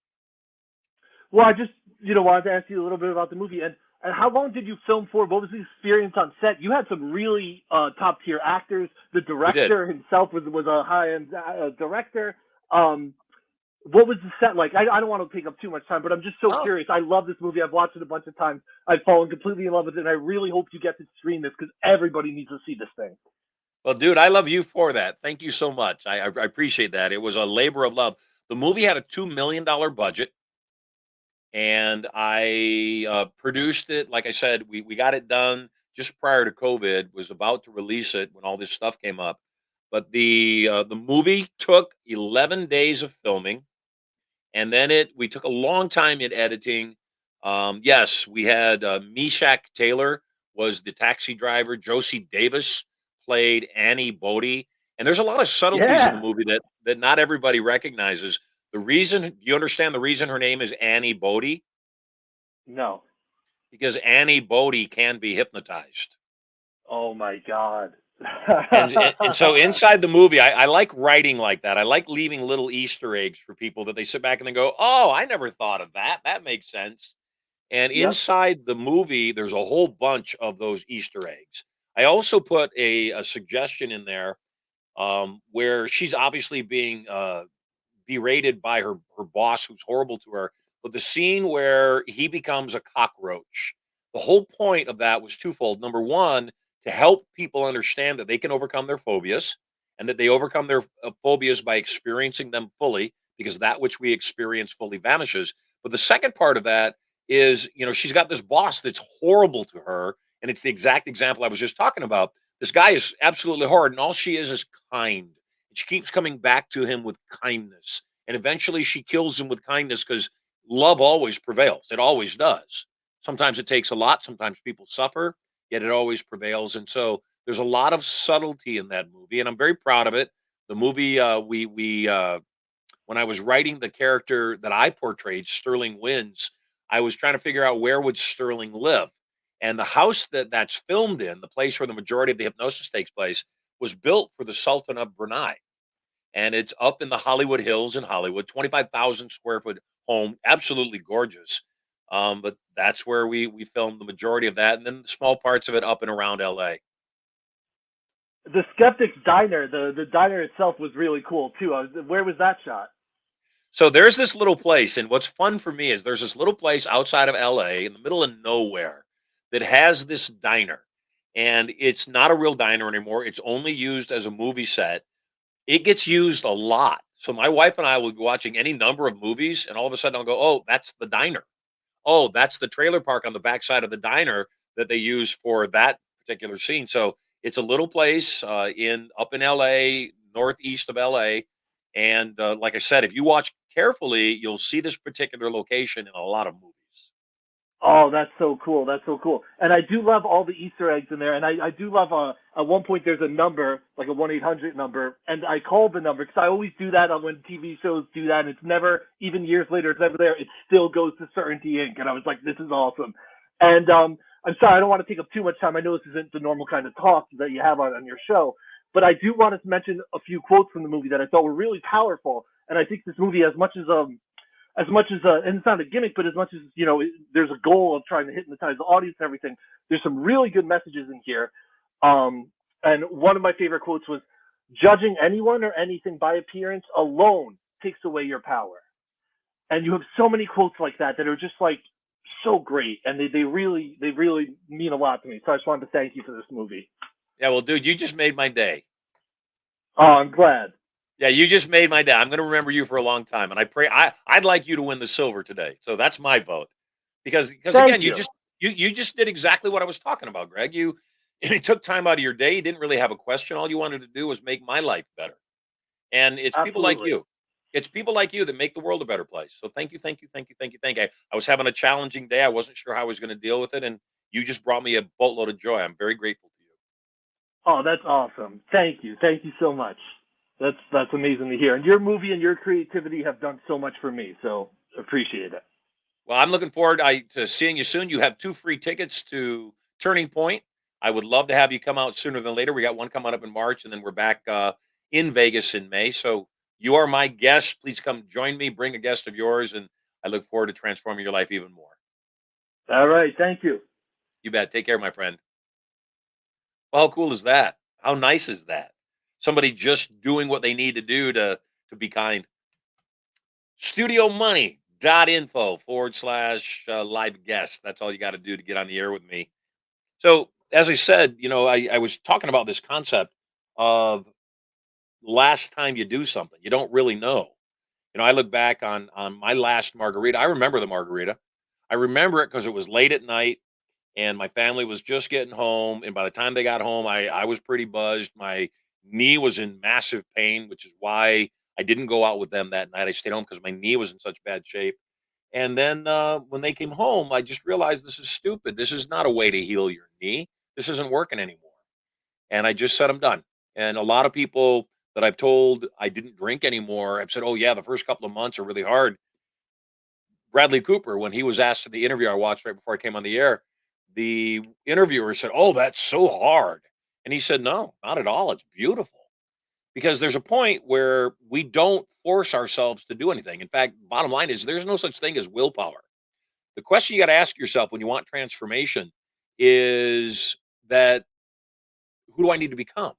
Well, I just, wanted to ask you a little bit about the movie. And how long did you film for? What was the experience on set? You had some really top tier actors. The director himself was a high end director. What was the set like? I don't want to take up too much time, but I'm just so curious. I love this movie. I've watched it a bunch of times. I've fallen completely in love with it, and I really hope you get to screen this because everybody needs to see this thing. Well, dude, I love you for that. Thank you so much. I appreciate that. It was a labor of love. The movie had a $2 million budget, and I produced it. Like I said, we got it done just prior to COVID. Was about to release it when all this stuff came up, but the movie took 11 days of filming, and then we took a long time in editing. Yes, we had Meshack Taylor was the taxi driver. Josie Davis played Annie Bodie, and there's a lot of subtleties in the Yeah. movie that not everybody recognizes. The reason, do you understand the reason her name is Annie Bodie? No. Because Annie Bodie can be hypnotized. Oh my God. And so inside the movie, I like writing like that. I like leaving little Easter eggs for people that they sit back and they go, "Oh, I never thought of that. That makes sense." And Yep. inside the movie, there's a whole bunch of those Easter eggs. I also put a suggestion in there where she's obviously being berated by her boss, who's horrible to her. But the scene where he becomes a cockroach, the whole point of that was twofold. Number one, to help people understand that they can overcome their phobias and that they overcome their phobias by experiencing them fully, because that which we experience fully vanishes. But the second part of that is, she's got this boss that's horrible to her. And it's the exact example I was just talking about. This guy is absolutely horrid, and all she is kind. She keeps coming back to him with kindness. And eventually she kills him with kindness because love always prevails. It always does. Sometimes it takes a lot. Sometimes people suffer, yet it always prevails. And so there's a lot of subtlety in that movie, and I'm very proud of it. The movie, when I was writing the character that I portrayed, Sterling Wins, I was trying to figure out where would Sterling live. And the house that's filmed in, the place where the majority of the hypnosis takes place, was built for the Sultan of Brunei, and it's up in the Hollywood Hills in Hollywood, 25,000 square foot home, absolutely gorgeous. But that's where we filmed the majority of that, and then the small parts of it up and around LA. The Skeptic's Diner, the diner itself was really cool too. Where was that shot? So there's this little place, and what's fun for me is there's this little place outside of LA in the middle of nowhere that has this diner. And it's not a real diner anymore. It's only used as a movie set. It gets used a lot. So my wife and I will be watching any number of movies, and all of a sudden I'll go, "Oh, that's the diner. Oh, that's the trailer park on the backside of the diner that they use for that particular scene." So it's a little place in up in LA, northeast of LA, and like I said, if you watch carefully, you'll see this particular location in a lot of movies. Oh, that's so cool. That's so cool. And I do love all the Easter eggs in there. And I do love, at one point there's a number, like a 1-800 number. And I called the number because I always do that on when TV shows do that. And it's never, even years later, it's never there. It still goes to Certainty Inc. And I was like, this is awesome. And I'm sorry, I don't want to take up too much time. I know this isn't the normal kind of talk that you have on your show. But I do want to mention a few quotes from the movie that I thought were really powerful. And I think this movie, as much as as much as and it's not a gimmick, but as much as there's a goal of trying to hypnotize the audience and everything. There's some really good messages in here. And one of my favorite quotes was, "Judging anyone or anything by appearance alone takes away your power." And you have so many quotes like that that are just like so great, and they really mean a lot to me. So I just wanted to thank you for this movie. Yeah, well, dude, you just made my day. Oh, I'm glad. Yeah, you just made my day. I'm going to remember you for a long time, and I'd like you to win the silver today. So that's my vote, because Thank again, you. you just did exactly what I was talking about, Greg. You took time out of your day. You didn't really have a question. All you wanted to do was make my life better, and it's people like Absolutely. you. It's people like you that make the world a better place. So thank you, thank you, thank you, thank you, thank you. I was having a challenging day. I wasn't sure how I was going to deal with it, and you just brought me a boatload of joy. I'm very grateful to you. Oh, that's awesome. Thank you so much. That's amazing to hear. And your movie and your creativity have done so much for me. So appreciate it. Well, I'm looking forward to seeing you soon. You have 2 free tickets to Turning Point. I would love to have you come out sooner than later. We got one coming up in March, and then we're back in Vegas in May. So you are my guest. Please come join me. Bring a guest of yours, and I look forward to transforming your life even more. All right. Thank you. You bet. Take care, my friend. Well, how cool is that? How nice is that? Somebody just doing what they need to do to be kind. StudioMoney.info/live guest. That's all you got to do to get on the air with me. So, as I said, I was talking about this concept of last time you do something, you don't really know. I look back on my last margarita. I remember the margarita. I remember it because it was late at night and my family was just getting home. And by the time they got home, I was pretty buzzed. My knee was in massive pain, which is why I didn't go out with them that night. I stayed home because my knee was in such bad shape. And then when they came home, I just realized this is stupid. This is not a way to heal your knee. This isn't working anymore. And I just said, I'm done. And a lot of people that I've told I didn't drink anymore have said, oh, yeah, the first couple of months are really hard. Bradley Cooper, when he was asked in the interview I watched right before I came on the air, the interviewer said, oh, that's so hard. And he said, no, not at all. It's beautiful. Because there's a point where we don't force ourselves to do anything. In fact, bottom line is there's no such thing as willpower. The question you got to ask yourself when you want transformation is that who do I need to become?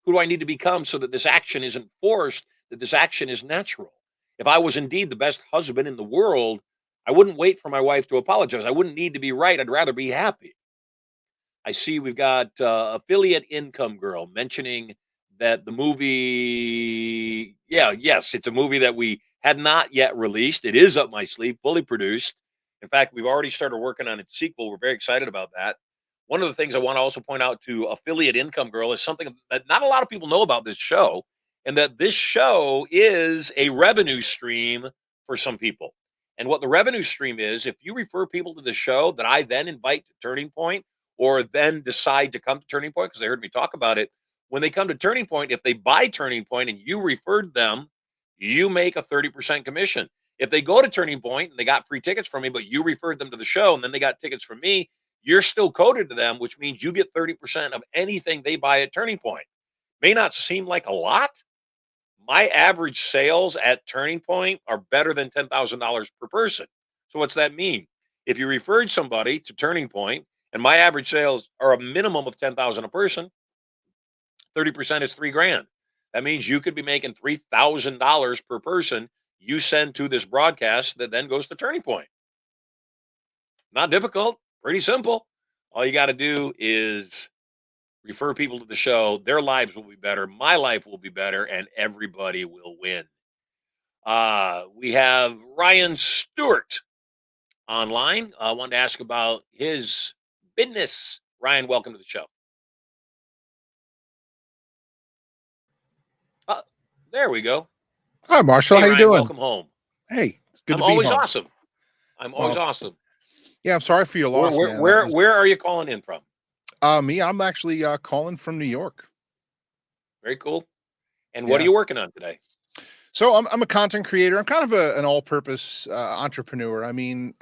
Who do I need to become so that this action isn't forced, that this action is natural? If I was indeed the best husband in the world, I wouldn't wait for my wife to apologize. I wouldn't need to be right. I'd rather be happy. I see we've got affiliate income girl mentioning that the movie, yes, it's a movie that we had not yet released. It is up my sleeve, fully produced. In fact, we've already started working on its sequel. We're very excited about that. One of the things I want to also point out to affiliate income girl is something that not a lot of people know about this show, and that this show is a revenue stream for some people. And what the revenue stream is, if you refer people to the show that I then invite to Turning Point, or then decide to come to Turning Point because they heard me talk about it, when they come to Turning Point, if they buy Turning Point and you referred them, you make a 30% commission. If they go to Turning Point and they got free tickets from me, but you referred them to the show and then they got tickets from me, you're still coded to them, which means you get 30% of anything they buy at Turning Point. May not seem like a lot. My average sales at Turning Point are better than $10,000 per person. So what's that mean? If you referred somebody to Turning Point and my average sales are a minimum of 10,000 a person, 30% is $3,000. That means you could be making $3,000 per person you send to this broadcast that then goes to Turning Point. Not difficult, pretty simple. All you got to do is refer people to the show. Their lives will be better. My life will be better, and everybody will win. We have Ryan Stewart online. I wanted to ask about his business. Ryan, welcome to the show. There we go. Hi, Marshall. Hey, How you Ryan, doing? welcome home. Hey, it's good I'm to be always home. awesome. I'm always Well, awesome. yeah, I'm sorry for your Where, loss, where, man. where, where are you calling in from? I'm actually calling from New York. Very cool. And what are Yeah. you working on today? So I'm a content creator. I'm kind of an all-purpose entrepreneur. I mean,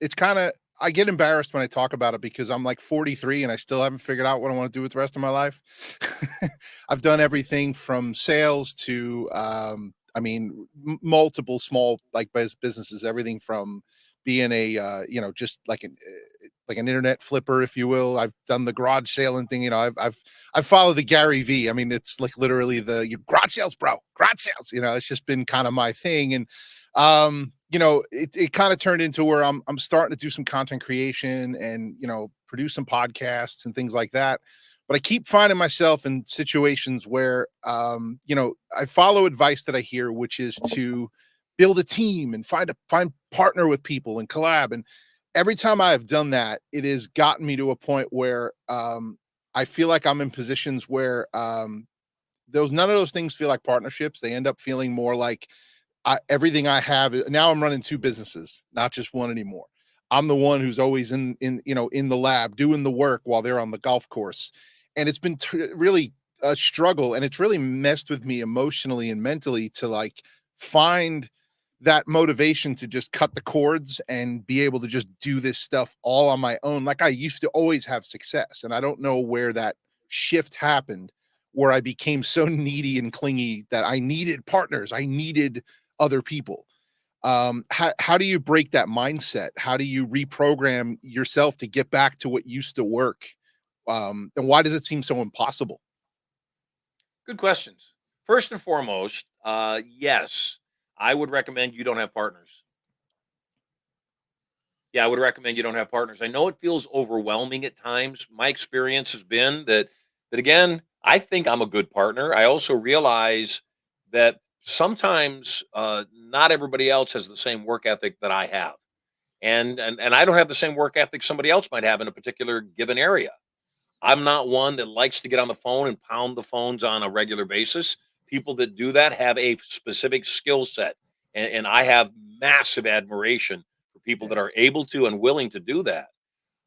it's kind of, I get embarrassed when I talk about it because I'm like 43 and I still haven't figured out what I want to do with the rest of my life. I've done everything from sales to I mean, multiple small like businesses, everything from being a just like an internet flipper, if you will. I've done the garage sailing thing. I've followed the Gary V. I mean, it's like literally garage sales, bro, garage sales. It's just been kind of my thing. And it kind of turned into where I'm starting to do some content creation and produce some podcasts and things like that. But I keep finding myself in situations where I follow advice that I hear, which is to build a team and find partner with people and collab. And every time I have done that, it has gotten me to a point where I feel like I'm in positions where none of those things feel like partnerships. They end up feeling more like everything I have. Now I'm running two businesses, not just one anymore. I'm the one who's always in the lab doing the work while they're on the golf course. And it's been really a struggle, and it's really messed with me emotionally and mentally to like find that motivation to just cut the cords and be able to just do this stuff all on my own. Like I used to always have success. And I don't know where that shift happened, where I became so needy and clingy that I needed partners. I needed other people. How do you break that mindset? How do you reprogram yourself to get back to what used to work? And why does it seem so impossible? Good questions. First and foremost, yes, I would recommend you don't have partners. Yeah, I would recommend you don't have partners. I know it feels overwhelming at times. My experience has been that again, I think I'm a good partner. I also realize that sometimes not everybody else has the same work ethic that I have. And I don't have the same work ethic somebody else might have in a particular given area. I'm not one that likes to get on the phone and pound the phones on a regular basis. People that do that have a specific skill set. And I have massive admiration for people that are able to and willing to do that.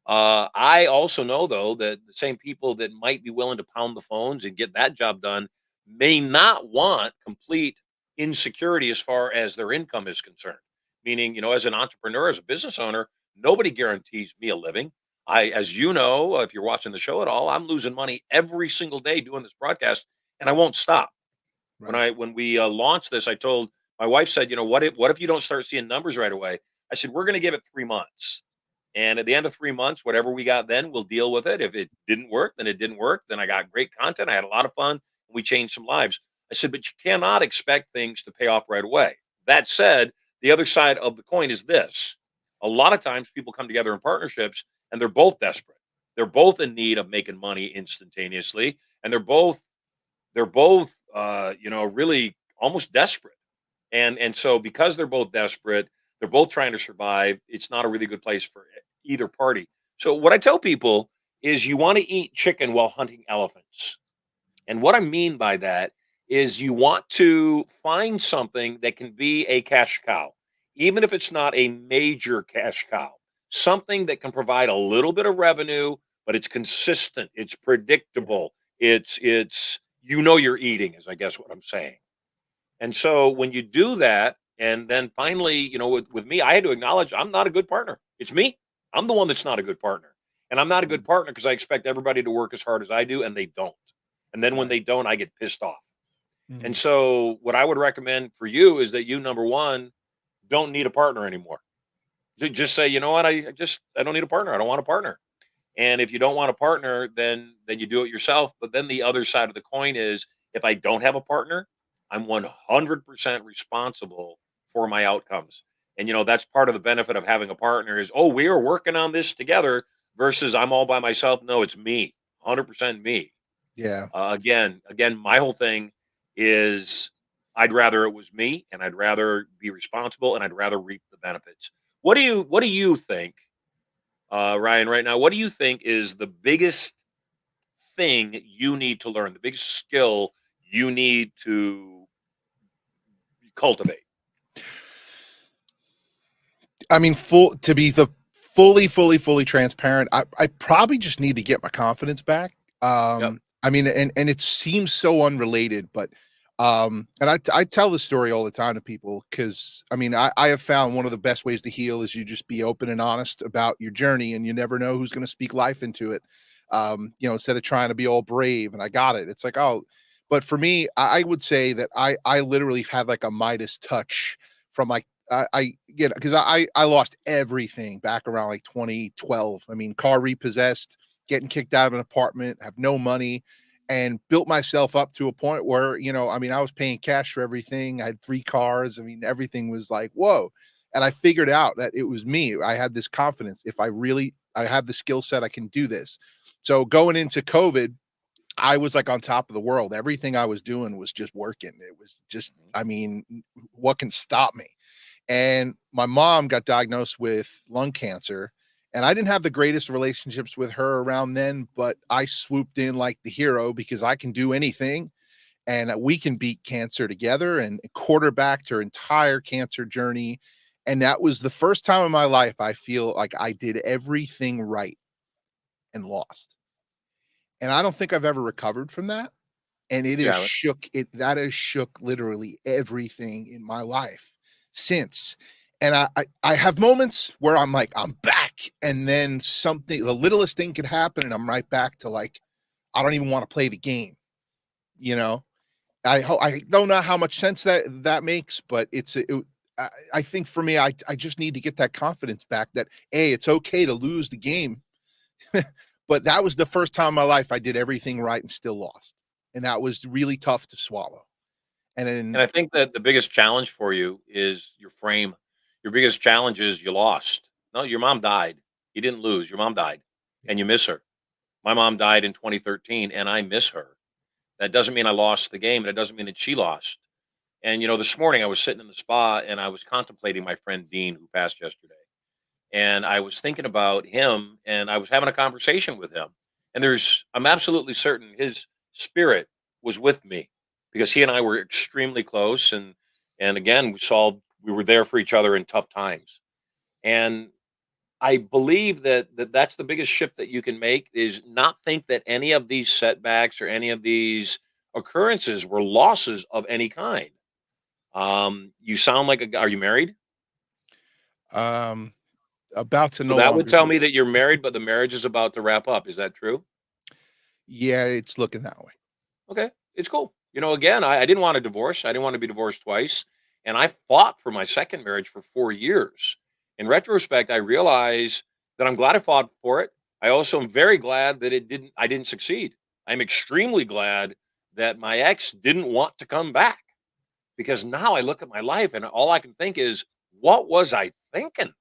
I also know, though, that the same people that might be willing to pound the phones and get that job done may not want complete insecurity as far as their income is concerned. Meaning, as an entrepreneur, as a business owner, nobody guarantees me a living. As you know, if you're watching the show at all, I'm losing money every single day doing this broadcast, and I won't stop. Right. When we launched this, I told my wife, said, what if you don't start seeing numbers right away? I said, we're going to give it 3 months, and at the end of 3 months, whatever we got then, we'll deal with it. If it didn't work, then it didn't work. Then I got great content. I had a lot of fun. And we changed some lives. I said, but you cannot expect things to pay off right away. That said, the other side of the coin is this: a lot of times people come together in partnerships and they're both desperate. They're both in need of making money instantaneously, and they're both really almost desperate. And so because they're both desperate, they're both trying to survive. It's not a really good place for either party. So what I tell people is you want to eat chicken while hunting elephants. And what I mean by that is you want to find something that can be a cash cow, even if it's not a major cash cow, something that can provide a little bit of revenue, but it's consistent, it's predictable, it's you're eating, is I guess what I'm saying. And so when you do that, and then finally, with me, I had to acknowledge I'm not a good partner. It's me. I'm the one that's not a good partner. And I'm not a good partner because I expect everybody to work as hard as I do, and they don't. And then when Right. they don't, I get pissed off. And Mhm. so what I would recommend for you is that you, number one, don't need a partner anymore. Just say, you know what, I don't need a partner. I don't want a partner. And if you don't want a partner, then you do it yourself. But then the other side of the coin is if I don't have a partner, I'm 100% responsible for my outcomes. And that's part of the benefit of having a partner is, oh, we are working on this together versus I'm all by myself. No, it's me, 100% me. Yeah. Again, my whole thing is I'd rather it was me, and I'd rather be responsible, and I'd rather reap the benefits. What do you think, Ryan, right now? What do you think is the biggest thing you need to learn, the biggest skill you need to cultivate? I mean, fully transparent. I probably just need to get my confidence back. Yep. I mean, and it seems so unrelated, but and I tell this story all the time to people because I mean, I have found one of the best ways to heal is you just be open and honest about your journey, and you never know who's going to speak life into it. Instead of trying to be all brave and I got it, it's like, oh, But for me, I would say that I literally had like a Midas touch from like you know, because I lost everything back around like 2012. I mean, car repossessed, getting kicked out of an apartment, have no money, and built myself up to a point where, you know, I mean, I was paying cash for everything. I had 3 cars. I mean, everything was like, whoa. And I figured out that it was me. I had this confidence. If I have the skill set, I can do this. So going into COVID, I was like on top of the world. Everything I was doing was just working. It was just, I mean, what can stop me? And my mom got diagnosed with lung cancer. And I didn't have the greatest relationships with her around then, but I swooped in like the hero because I can do anything and we can beat cancer together and quarterbacked her entire cancer journey. And that was the first time in my life I feel like I did everything right and lost. And I don't think I've ever recovered from that. And it You has haven't. shook it that has shook literally everything in my life since. And I have moments where I'm like, I'm back. And then something, the littlest thing could happen, and I'm right back to like, I don't even want to play the game. You know, I don't know how much sense that makes, but I think for me, I just need to get that confidence back that it's okay to lose the game. But that was the first time in my life I did everything right and still lost. And that was really tough to swallow. And And then I think that the biggest challenge for you is your frame. Your biggest challenge is you lost. No, your mom died. You didn't lose. Your mom died, and you miss her. My mom died in 2013, and I miss her. That doesn't mean I lost the game, and it doesn't mean that she lost. And this morning I was sitting in the spa and I was contemplating my friend Dean, who passed yesterday. And I was thinking about him and I was having a conversation with him. And I'm absolutely certain his spirit was with me because he and I were extremely close. And again, we were there for each other in tough times. And I believe that that's the biggest shift that you can make is not think that any of these setbacks or any of these occurrences were losses of any kind. You sound like are you married? um about to So no that would longer tell be. me that you're married, but the marriage is about to wrap up. Is that true? Yeah, it's looking that way. Okay, it's cool. Again, I didn't want a divorce. I didn't want to be divorced twice, and I fought for my second marriage for 4 years. In retrospect, I realize that I'm glad I fought for it. I also am very glad that I didn't succeed. I'm extremely glad that my ex didn't want to come back because now I look at my life and all I can think is, what was I thinking?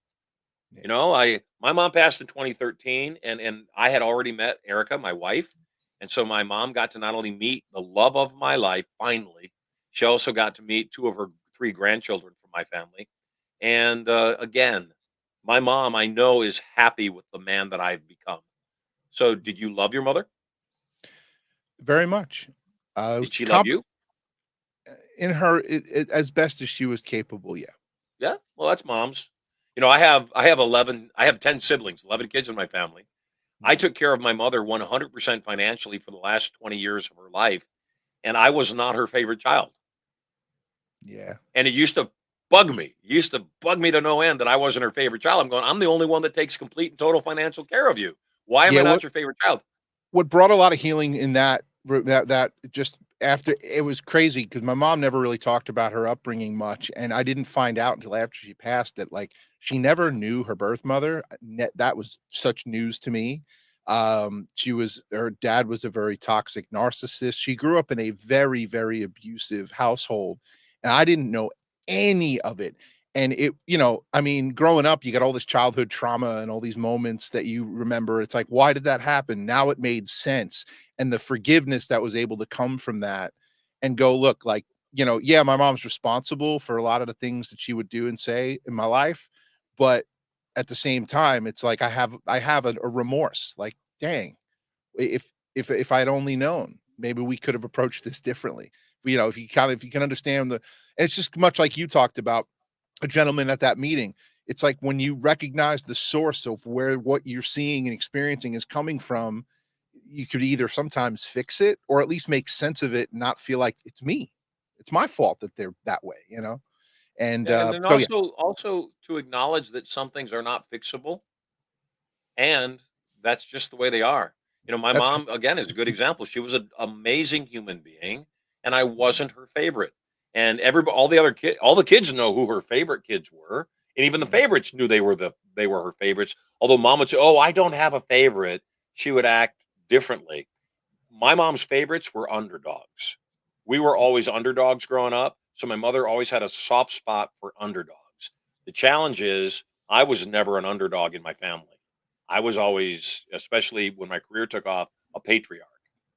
Yeah. My mom passed in 2013 and I had already met Erica, my wife. And so my mom got to not only meet the love of my life finally, she also got to meet two of her three grandchildren from my family. And again, my mom I know is happy with the man that I've become. So did you love your mother? Very much. It was Did she love you? in her as best as she was capable. Yeah. Yeah. Well, that's mom's. I have 10 siblings, 11 kids in my family. I Mhm. took care of my mother 100% financially for the last 20 years of her life, and I was not her favorite child. Yeah. And it used to bug me. It used to bug me to no end that I wasn't her favorite child. I'm the only one that takes complete and total financial care of you. Why am Yeah. I not your favorite child? What brought a lot of healing in that just after it was crazy because my mom never really talked about her upbringing much, and I didn't find out until after she passed that like she never knew her birth mother. That was such news to me. Her dad was a very toxic narcissist. She grew up in a very, very abusive household, and I didn't know any of it. And I mean, growing up, you got all this childhood trauma and all these moments that you remember. It's like, why did that happen? Now it made sense. And the forgiveness that was able to come from that and go, look, like, yeah, my mom's responsible for a lot of the things that she would do and say in my life. But at the same time, it's like I have a remorse. Like, dang, if I had only known, maybe we could have approached this differently. If you can understand and it's just much like you talked about a gentleman at that meeting. It's like when you recognize the source of where what you're seeing and experiencing is coming from, you could either sometimes fix it or at least make sense of it and not feel like it's me. It's my fault that they're that way. And Yeah, and then so yeah, also to acknowledge that some things are not fixable and that's just the way they are. My that's mom again is a good example. She was an amazing human being. and I wasn't her favorite. And everybody, all the kids know who her favorite kids were, and even the favorites knew they were her favorites. Although mom would say, "Oh, I don't have a favorite," she would act differently. My mom's favorites were underdogs. We were always underdogs growing up, so my mother always had a soft spot for underdogs. The challenge is I was never an underdog in my family. I was always, especially when my career took off, a patriarch,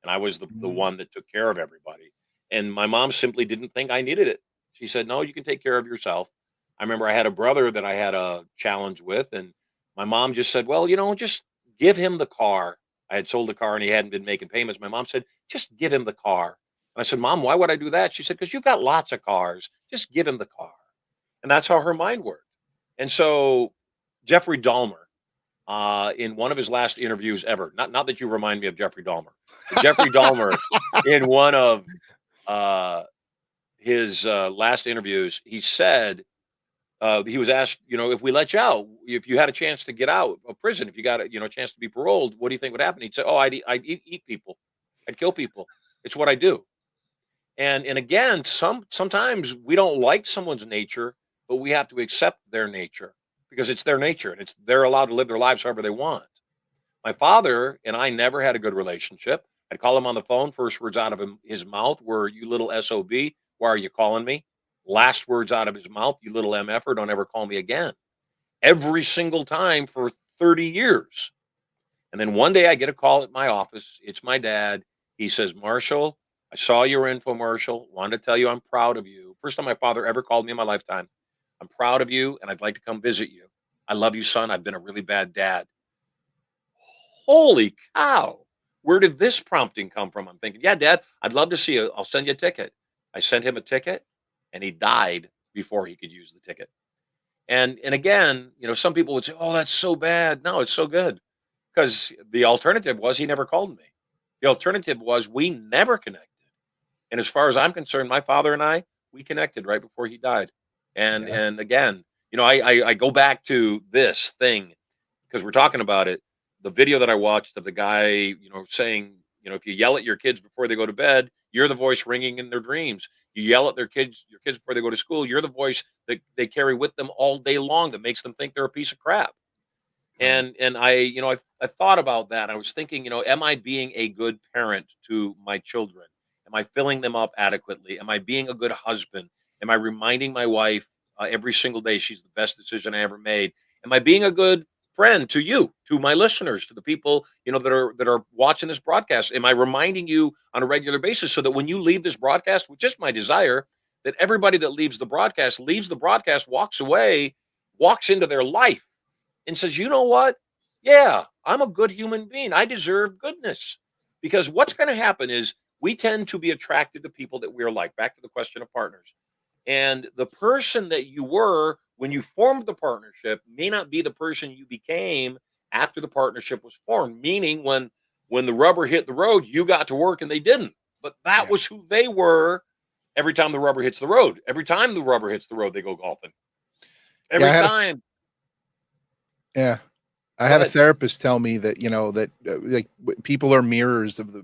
and I was the Mhm. one that took care of everybody. And my mom simply didn't think I needed it. She said, "No, you can take care of yourself." I remember I had a brother that I had a challenge with, and my mom just said, "Well, just give him the car." I had sold the car and he hadn't been making payments. My mom said, "Just give him the car." And I said, "Mom, why would I do that?" She said, "Because you've got lots of cars. Just give him the car." And that's how her mind worked. And so Jeffrey Dahmer, in one of his last interviews ever, not that you remind me of Jeffrey Dahmer, but Jeffrey Dahmer, in one of uh, his last interviews, he said, he was asked, if we let you out, if you had a chance to get out of prison, if you got a chance to be paroled, what do you think would happen? He'd say, "Oh, I'd eat people. I'd kill people. It's what I do." And again, sometimes we don't like someone's nature, but we have to accept their nature because it's their nature and they're allowed to live their lives however they want. My father and I never had a good relationship. I'd call him on the phone. First words out of his mouth were, "You little SOB, why are you calling me?" Last words out of his mouth, "You little MFer, don't ever call me again." Every single time for 30 years. And then one day I get a call at my office. It's my dad. He says, "Marshall, I saw your infomercial. Wanted to tell you I'm proud of you. First time my father ever called me in my lifetime. I'm proud of you and I'd like to come visit you. I love you, son. I've been a really bad dad." Holy cow. Where did this prompting come from? I'm thinking, "Yeah, dad, I'd love to see you. I'll send you a ticket." I sent him a ticket and he died before he could use the ticket. And again, some people would say, "Oh, that's so bad." No, it's so good because the alternative was he never called me. The alternative was we never connected. And as far as I'm concerned, my father and I, we connected right before he died. And Yeah. and again, I go back to this thing because we're talking about it. The video that I watched of the guy, saying, if you yell at your kids before they go to bed, you're the voice ringing in their dreams. You yell at your kids before they go to school, you're the voice that they carry with them all day long that makes them think they're a piece of crap. Right. And I thought about that. I was thinking, am I being a good parent to my children? Am I filling them up adequately? Am I being a good husband? Am I reminding my wife every single day she's the best decision I ever made? Am I being a good friend to you, to my listeners, to the people that are watching this broadcast? Am I reminding you on a regular basis so that when you leave this broadcast, which is my desire, that everybody that leaves the broadcast, walks away, walks into their life and says, "You know what? Yeah, I'm a good human being. I deserve goodness." Because what's going to happen is we tend to be attracted to people that we're like. Back to the question of partners. And the person that you were when you formed the partnership may not be the person you became after the partnership was formed. Meaning when the rubber hit the road, you got to work and they didn't. But that Yeah. was who they were every time the rubber hits the road. Every time the rubber hits the road, they go golfing. Yeah. Every time. Yeah. I Go had a ahead. therapist tell me that, that like people are mirrors of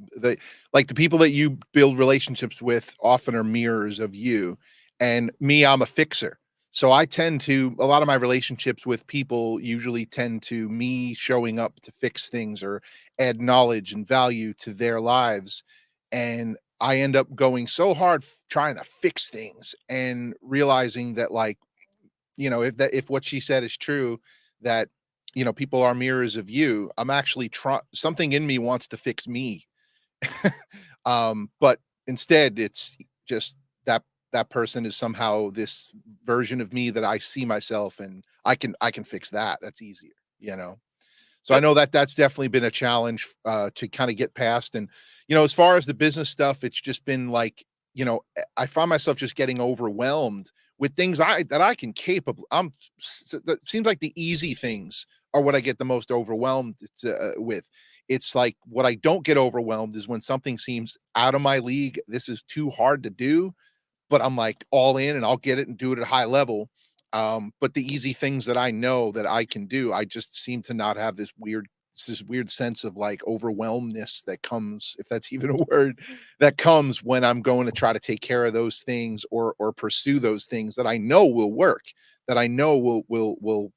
like the people that you build relationships with often are mirrors of you. And me, I'm a fixer. So I tend to, a lot of my relationships with people usually tend to me showing up to fix things or add knowledge and value to their lives. And I end up going so hard trying to fix things and realizing that, like, if what she said is true, that people are mirrors of you, I'm actually trying, something in me wants to fix me. But instead it's just that person is somehow this version of me that I see myself, and I can fix that. That's easier. So I Yep. know that that's definitely been a challenge to kind of get past. And as far as the business stuff, it's just been like, I find myself just getting overwhelmed with things that I can capable. That seems like the easy things are what I get the most overwhelmed with. It's like what I don't get overwhelmed is when something seems out of my league. This is too hard to do, but I'm like all in and I'll get it and do it at a high level. But the easy things that I know that I can do, I just seem to not have this weird this weird sense of like overwhelmness that comes, if that's even a word, that comes when I'm going to try to take care of those things or pursue those things that I know will work, that I know will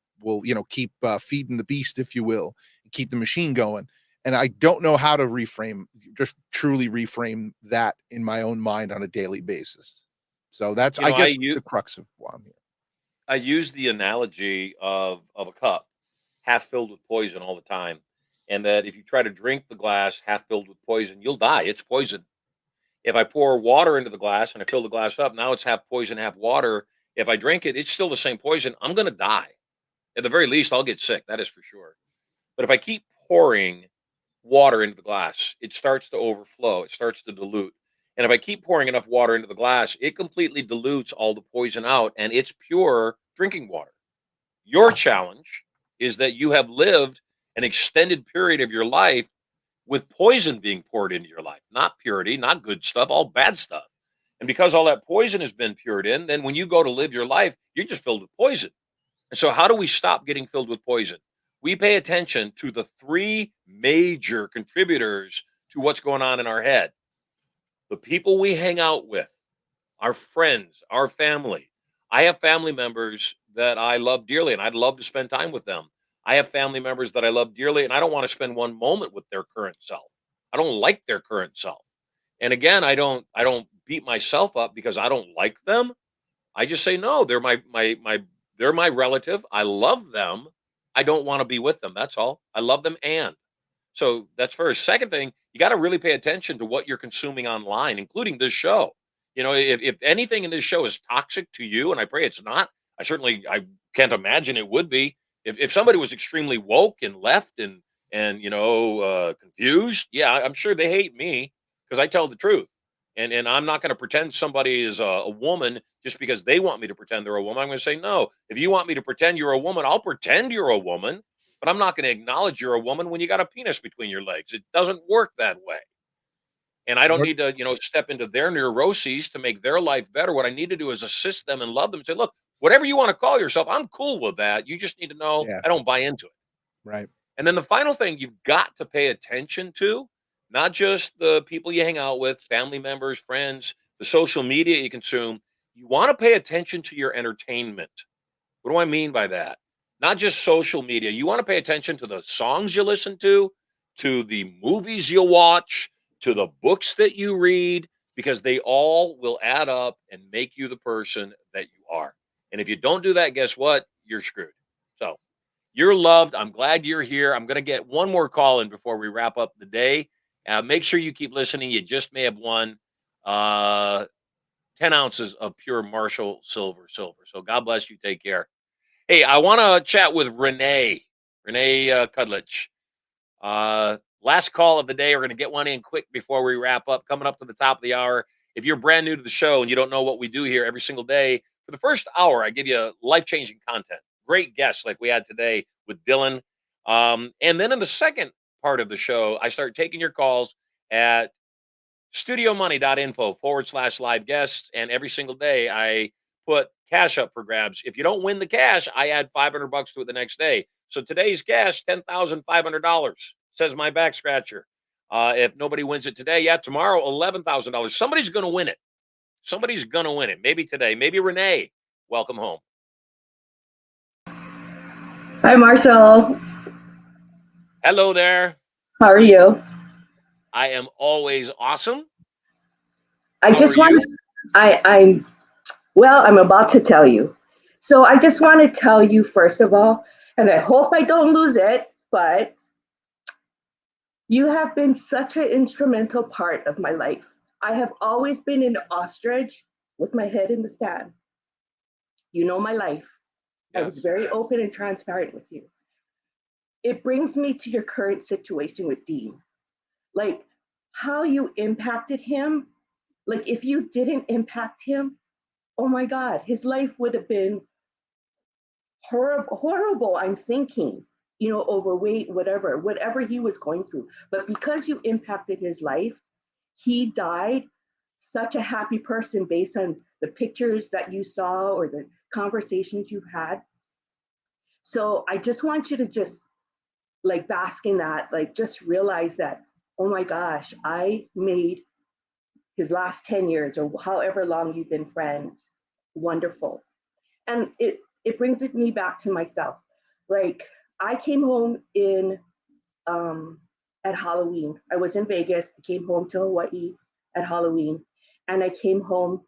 keep feeding the beast, if you will, keep the machine going. And I don't know how to just truly reframe that in my own mind on a daily basis. So that's, You I know, guess, the crux of why I'm here. I use the analogy of a cup half filled with poison all the time, and that if you try to drink the glass half filled with poison, you'll die. It's poison. If I pour water into the glass and I fill the glass up, now it's half poison, half water. If I drink it, it's still the same poison. I'm going to die. At the very least, I'll get sick. That is for sure. But if I keep pouring water into the glass, it starts to overflow. It starts to dilute. And if I keep pouring enough water into the glass, it completely dilutes all the poison out and it's pure drinking water. Your challenge is that you have lived an extended period of your life with poison being poured into your life, not purity, not good stuff, all bad stuff. And because all that poison has been poured in, then when you go to live your life, you're just filled with poison. And so, how do we stop getting filled with poison? We pay attention to the three major contributors to what's going on in our head: the people we hang out with, our friends, our family. I have family members that I love dearly and I'd love to spend time with them. I have family members that I love dearly and I don't want to spend one moment with their current self. I don't like their current self. And again, I don't beat myself up because I don't like them. I just say no, they're they're my relative. I love them. I don't want to be with them. That's all. I love them and so that's first. Second thing, you got to really pay attention to what you're consuming online, including this show. You know, if anything in this show is toxic to you, and I pray it's not, I can't imagine it would be. If somebody was extremely woke and left and confused, yeah, I'm sure they hate me because I tell the truth. And I'm not going to pretend somebody is a woman just because they want me to pretend they're a woman. I'm going to say no. If you want me to pretend you're a woman, I'll pretend you're a woman, but I'm not going to acknowledge you're a woman when you got a penis between your legs. It doesn't work that way. And I don't What- need to, step into their neuroses to make their life better. What I need to do is assist them and love them and say, look, whatever you want to call yourself, I'm cool with that. You just need to know Yeah, I don't buy into it. right. And then the final thing you've got to pay attention to, not just the people you hang out with, family members, friends, the social media you consume, you want to pay attention to your entertainment. What do I mean by that? Not just social media. You want to pay attention to the songs you listen to the movies you watch, to the books that you read, because they all will add up and make you the person that you are. And if you don't do that, guess what? You're screwed. So you're loved. I'm glad you're here. I'm going to get one more call in before we wrap up the day. Make sure you keep listening. You just may have won uh, 10 ounces of pure Marshall silver. So God bless you. Take care. Hey, I want to chat with Renee Kudlich. Last call of the day. We're going to get one in quick before we wrap up. Coming up to the top of the hour. If you're brand new to the show and you don't know what we do here every single day, for the first hour, I give you life-changing content. Great guests like we had today with Dylan. And then in the second part of the show, I start taking your calls at studiomoney.info/live guests. And every single day, I put cash up for grabs. If you don't win the cash, I add $500 to it the next day. So today's cash, $10,500, says my back scratcher. If nobody wins it today, yeah, tomorrow, $11,000. Somebody's going to win it. Somebody's going to win it. Maybe today. Maybe Renee. Welcome home. Hi, Marshall. Hello there. How are you? I am always awesome. I How just are want you? to, I'm about to tell you. So I just want to tell you, first of all, and I hope I don't lose it, but you have been such an instrumental part of my life. I have always been an ostrich with my head in the sand. You know my life. I was Yes. very open and transparent with you. It brings me to your current situation with Dean. Like how you impacted him. Like if you didn't impact him, oh my God, his life would have been horrible. I'm thinking, overweight, whatever he was going through. But because you impacted his life, he died such a happy person based on the pictures that you saw or the conversations you've had. So I just want you to like bask in that, like just realize that, oh my gosh, I made his last 10 years or however long you've been friends wonderful. And it brings me back to myself. Like I came home in um, at Halloween. I was in Vegas. I came home to Hawaii at Halloween, and I came home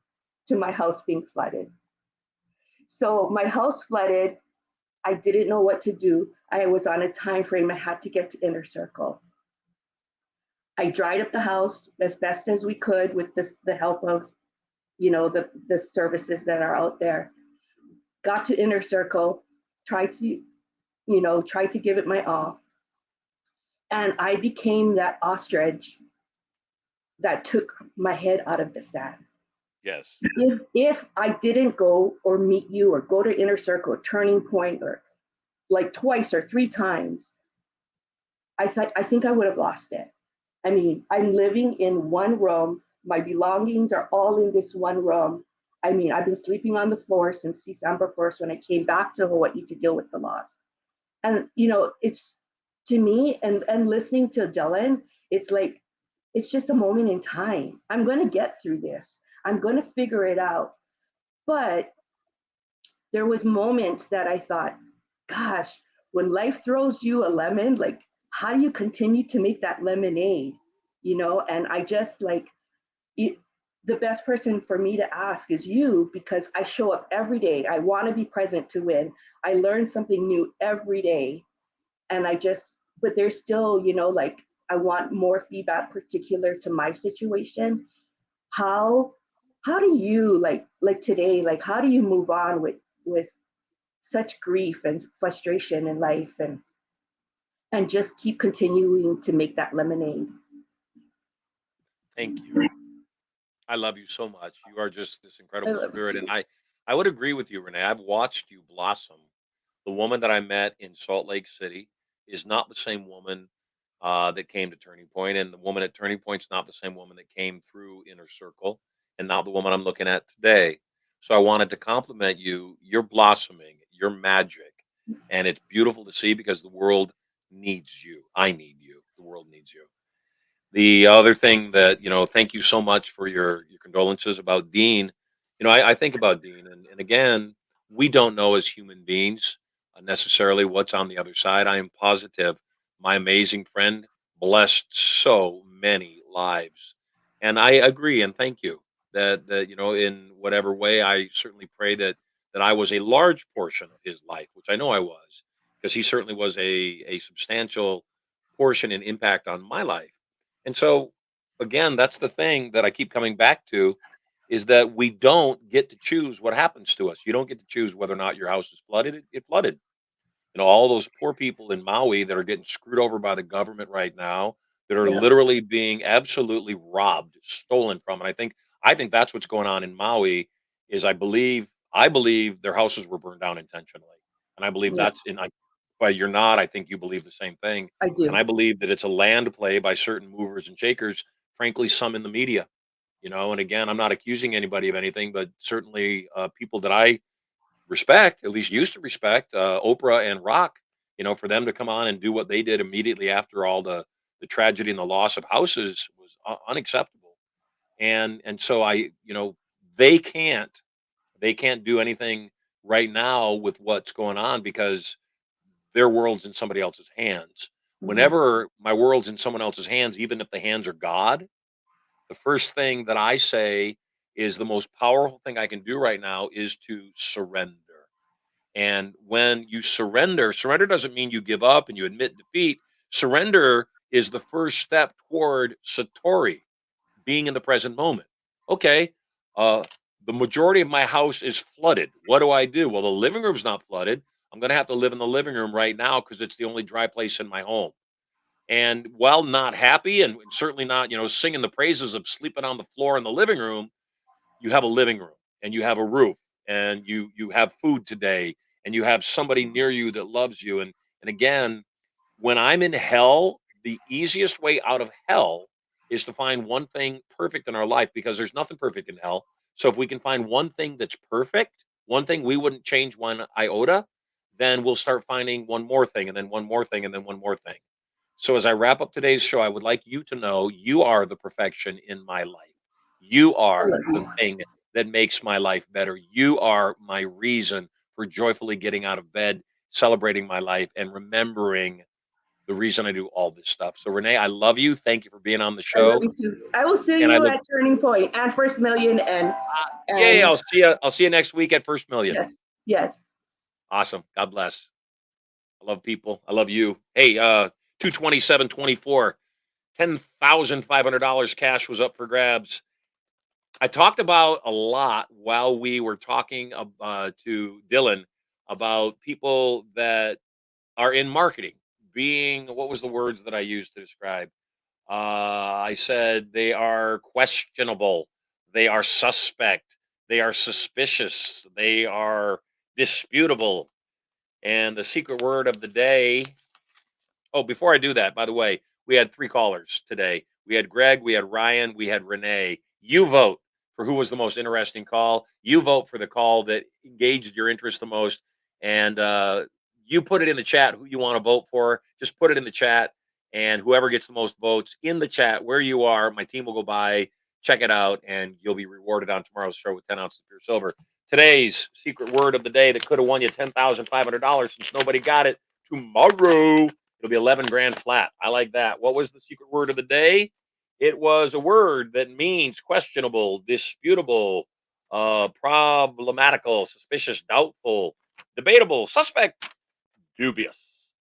to my house being flooded. So my house flooded. I didn't know what to do. I was on a time frame. I had to get to Inner Circle. I dried up the house as best as we could with the help of, the services that are out there. Got to Inner Circle, tried to give it my all. And I became that ostrich that took my head out of the sand. Yes. If I didn't go or meet you or go to Inner Circle, Turning Point, or like twice or three times, I think I would have lost it. I mean, I'm living in one room. My belongings are all in this one room. I mean, I've been sleeping on the floor since December 1st when I came back to Hawaii to deal with the loss. And, it's to me and listening to Dylan, it's like, it's just a moment in time. I'm going to get through this. I'm going to figure it out. But there was moments that I thought, gosh, when life throws you a lemon, like, how do you continue to make that lemonade? And I just like the best person for me to ask is you, because I show up every day. I want to be present to win. I learn something new every day. And but there's still, like, I want more feedback particular to my situation. How do you like today, like, how do you move on with such grief and frustration in life and just keep continuing to make that lemonade? Thank you. I love you so much. You are just this I incredible love it spirit, and too. I would agree with you, Renee. I've watched you blossom. The woman that I met in Salt Lake City is not the same woman that came to Turning Point, and the woman at Turning Point's not the same woman that came through Inner Circle, and not the woman I'm looking at today. So I wanted to compliment you. You're blossoming. You're magic, and it's beautiful to see because the world needs you. I need you. The world needs you. The other thing that, thank you so much for your condolences about Dean. I think about Dean, and again, we don't know as human beings necessarily what's on the other side. I am positive my amazing friend blessed so many lives, and I agree and thank you that in whatever way I certainly pray that I was a large portion of his life, which I know I was, because he certainly was a substantial portion and impact on my life. And so, again, that's the thing that I keep coming back to is that we don't get to choose what happens to us. You don't get to choose whether or not your house is flooded. It flooded. All those poor people in Maui that are getting screwed over by the government right now, that are Yeah. literally being absolutely robbed, stolen from. And I think that's what's going on in Maui. Is I believe their houses were burned down intentionally, and I believe Yeah, that's in. Well, you're not. I think you believe the same thing, I and do. I believe that it's a land play by certain movers and shakers. Frankly, some in the media. And again, I'm not accusing anybody of anything, but certainly people that I respect, at least used to respect, Oprah and Rock, for them to come on and do what they did immediately after all the tragedy and the loss of houses was unacceptable. And so they can't they can't do anything right now with what's going on because their world's in somebody else's hands. Mhm. Whenever my world's in someone else's hands, even if the hands are God, the first thing that I say is the most powerful thing I can do right now is to surrender. And when you surrender doesn't mean you give up and you admit defeat. Surrender is the first step toward Satori, being in the present moment. Okay, uh, the majority of my house is flooded. What do I do? Well, the living room's not flooded. I'm going to have to live in the living room right now because it's the only dry place in my home. And while not happy and certainly not, singing the praises of sleeping on the floor in the living room, you have a living room and you have a roof and you have food today and you have somebody near you that loves you. And again, when I'm in hell, the easiest way out of hell is to find one thing perfect in our life because there's nothing perfect in hell. So if we can find one thing that's perfect, one thing we wouldn't change one iota, then we'll start finding one more thing and then one more thing and then one more thing. So as I wrap up today's show, I would like you to know you are the perfection in my life. You are the thing that makes my life better. You are my reason for joyfully getting out of bed, celebrating my life, and remembering the reason I do all this stuff. So Renee, I love you. Thank you for being on the I love show. you too. I will see And I you look- at Turning Point and First Million and Yeah, I'll see you next week at First Million. yes. Awesome. God bless. I love people. I love you. Hey, 227.24, $10,500 cash was up for grabs. I talked about a lot while we were talking to Dylan about people that are in marketing being, what was the words that I used to describe? I said they are questionable, they are suspect, they are suspicious, they are disputable. And the secret word of the day. Oh, before I do that, by the way, we had 3 callers today. We had Greg, we had Ryan, we had Renee. You vote for who was the most interesting call. You vote for the call that engaged your interest the most. And you put it in the chat who you want to vote for. Just put it in the chat. And whoever gets the most votes in the chat where you are, my team will go by, check it out, and you'll be rewarded on tomorrow's show with 10 ounces of pure silver. Today's secret word of the day that could have won you $10,500 since nobody got it. Tomorrow, it'll be 11 grand flat. I like that. What was the secret word of the day? It was a word that means questionable, disputable, problematical, suspicious, doubtful, debatable, suspect, dubious.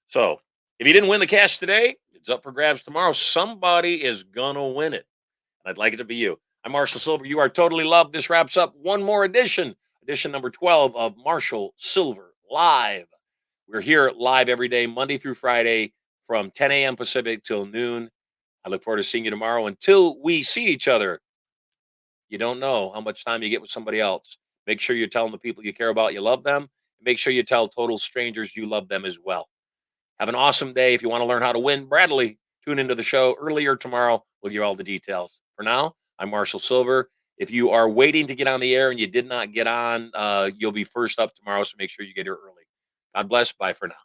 So if you didn't win the cash today, it's up for grabs tomorrow. Somebody is going to win it. And I'd like it to be you. I'm Marshall Sylver. You are totally loved. This wraps up one more edition number 12 of Marshall Sylver Live. We're here live every day, Monday through Friday, from 10 a.m. Pacific till noon. I look forward to seeing you tomorrow. Until we see each other, you don't know how much time you get with somebody else. Make sure you're telling the people you care about you love them. Make sure you tell total strangers you love them as well. Have an awesome day. If you want to learn how to win, Bradley, tune into the show earlier tomorrow. We'll give you all the details. For now, I'm Marshall Sylver. If you are waiting to get on the air and you did not get on, you'll be first up tomorrow, so make sure you get here early. God bless. Bye for now.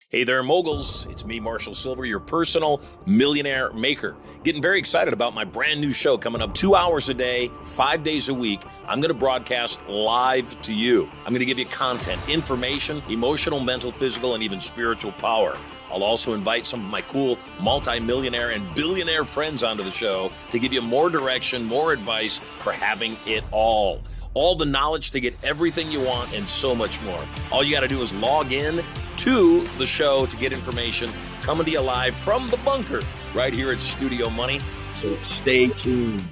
Hey there, moguls. It's me, Marshall Sylver, your personal millionaire maker. Getting very excited about my brand new show coming up 2 hours a day, 5 days a week. I'm going to broadcast live to you. I'm going to give you content, information, emotional, mental, physical, and even spiritual power. I'll also invite some of my cool multi-millionaire and billionaire friends onto the show to give you more direction, more advice for having it all. All the knowledge to get everything you want and so much more. All you got to do is log in to the show to get information coming to you live from the bunker right here at Studio Money. So stay tuned.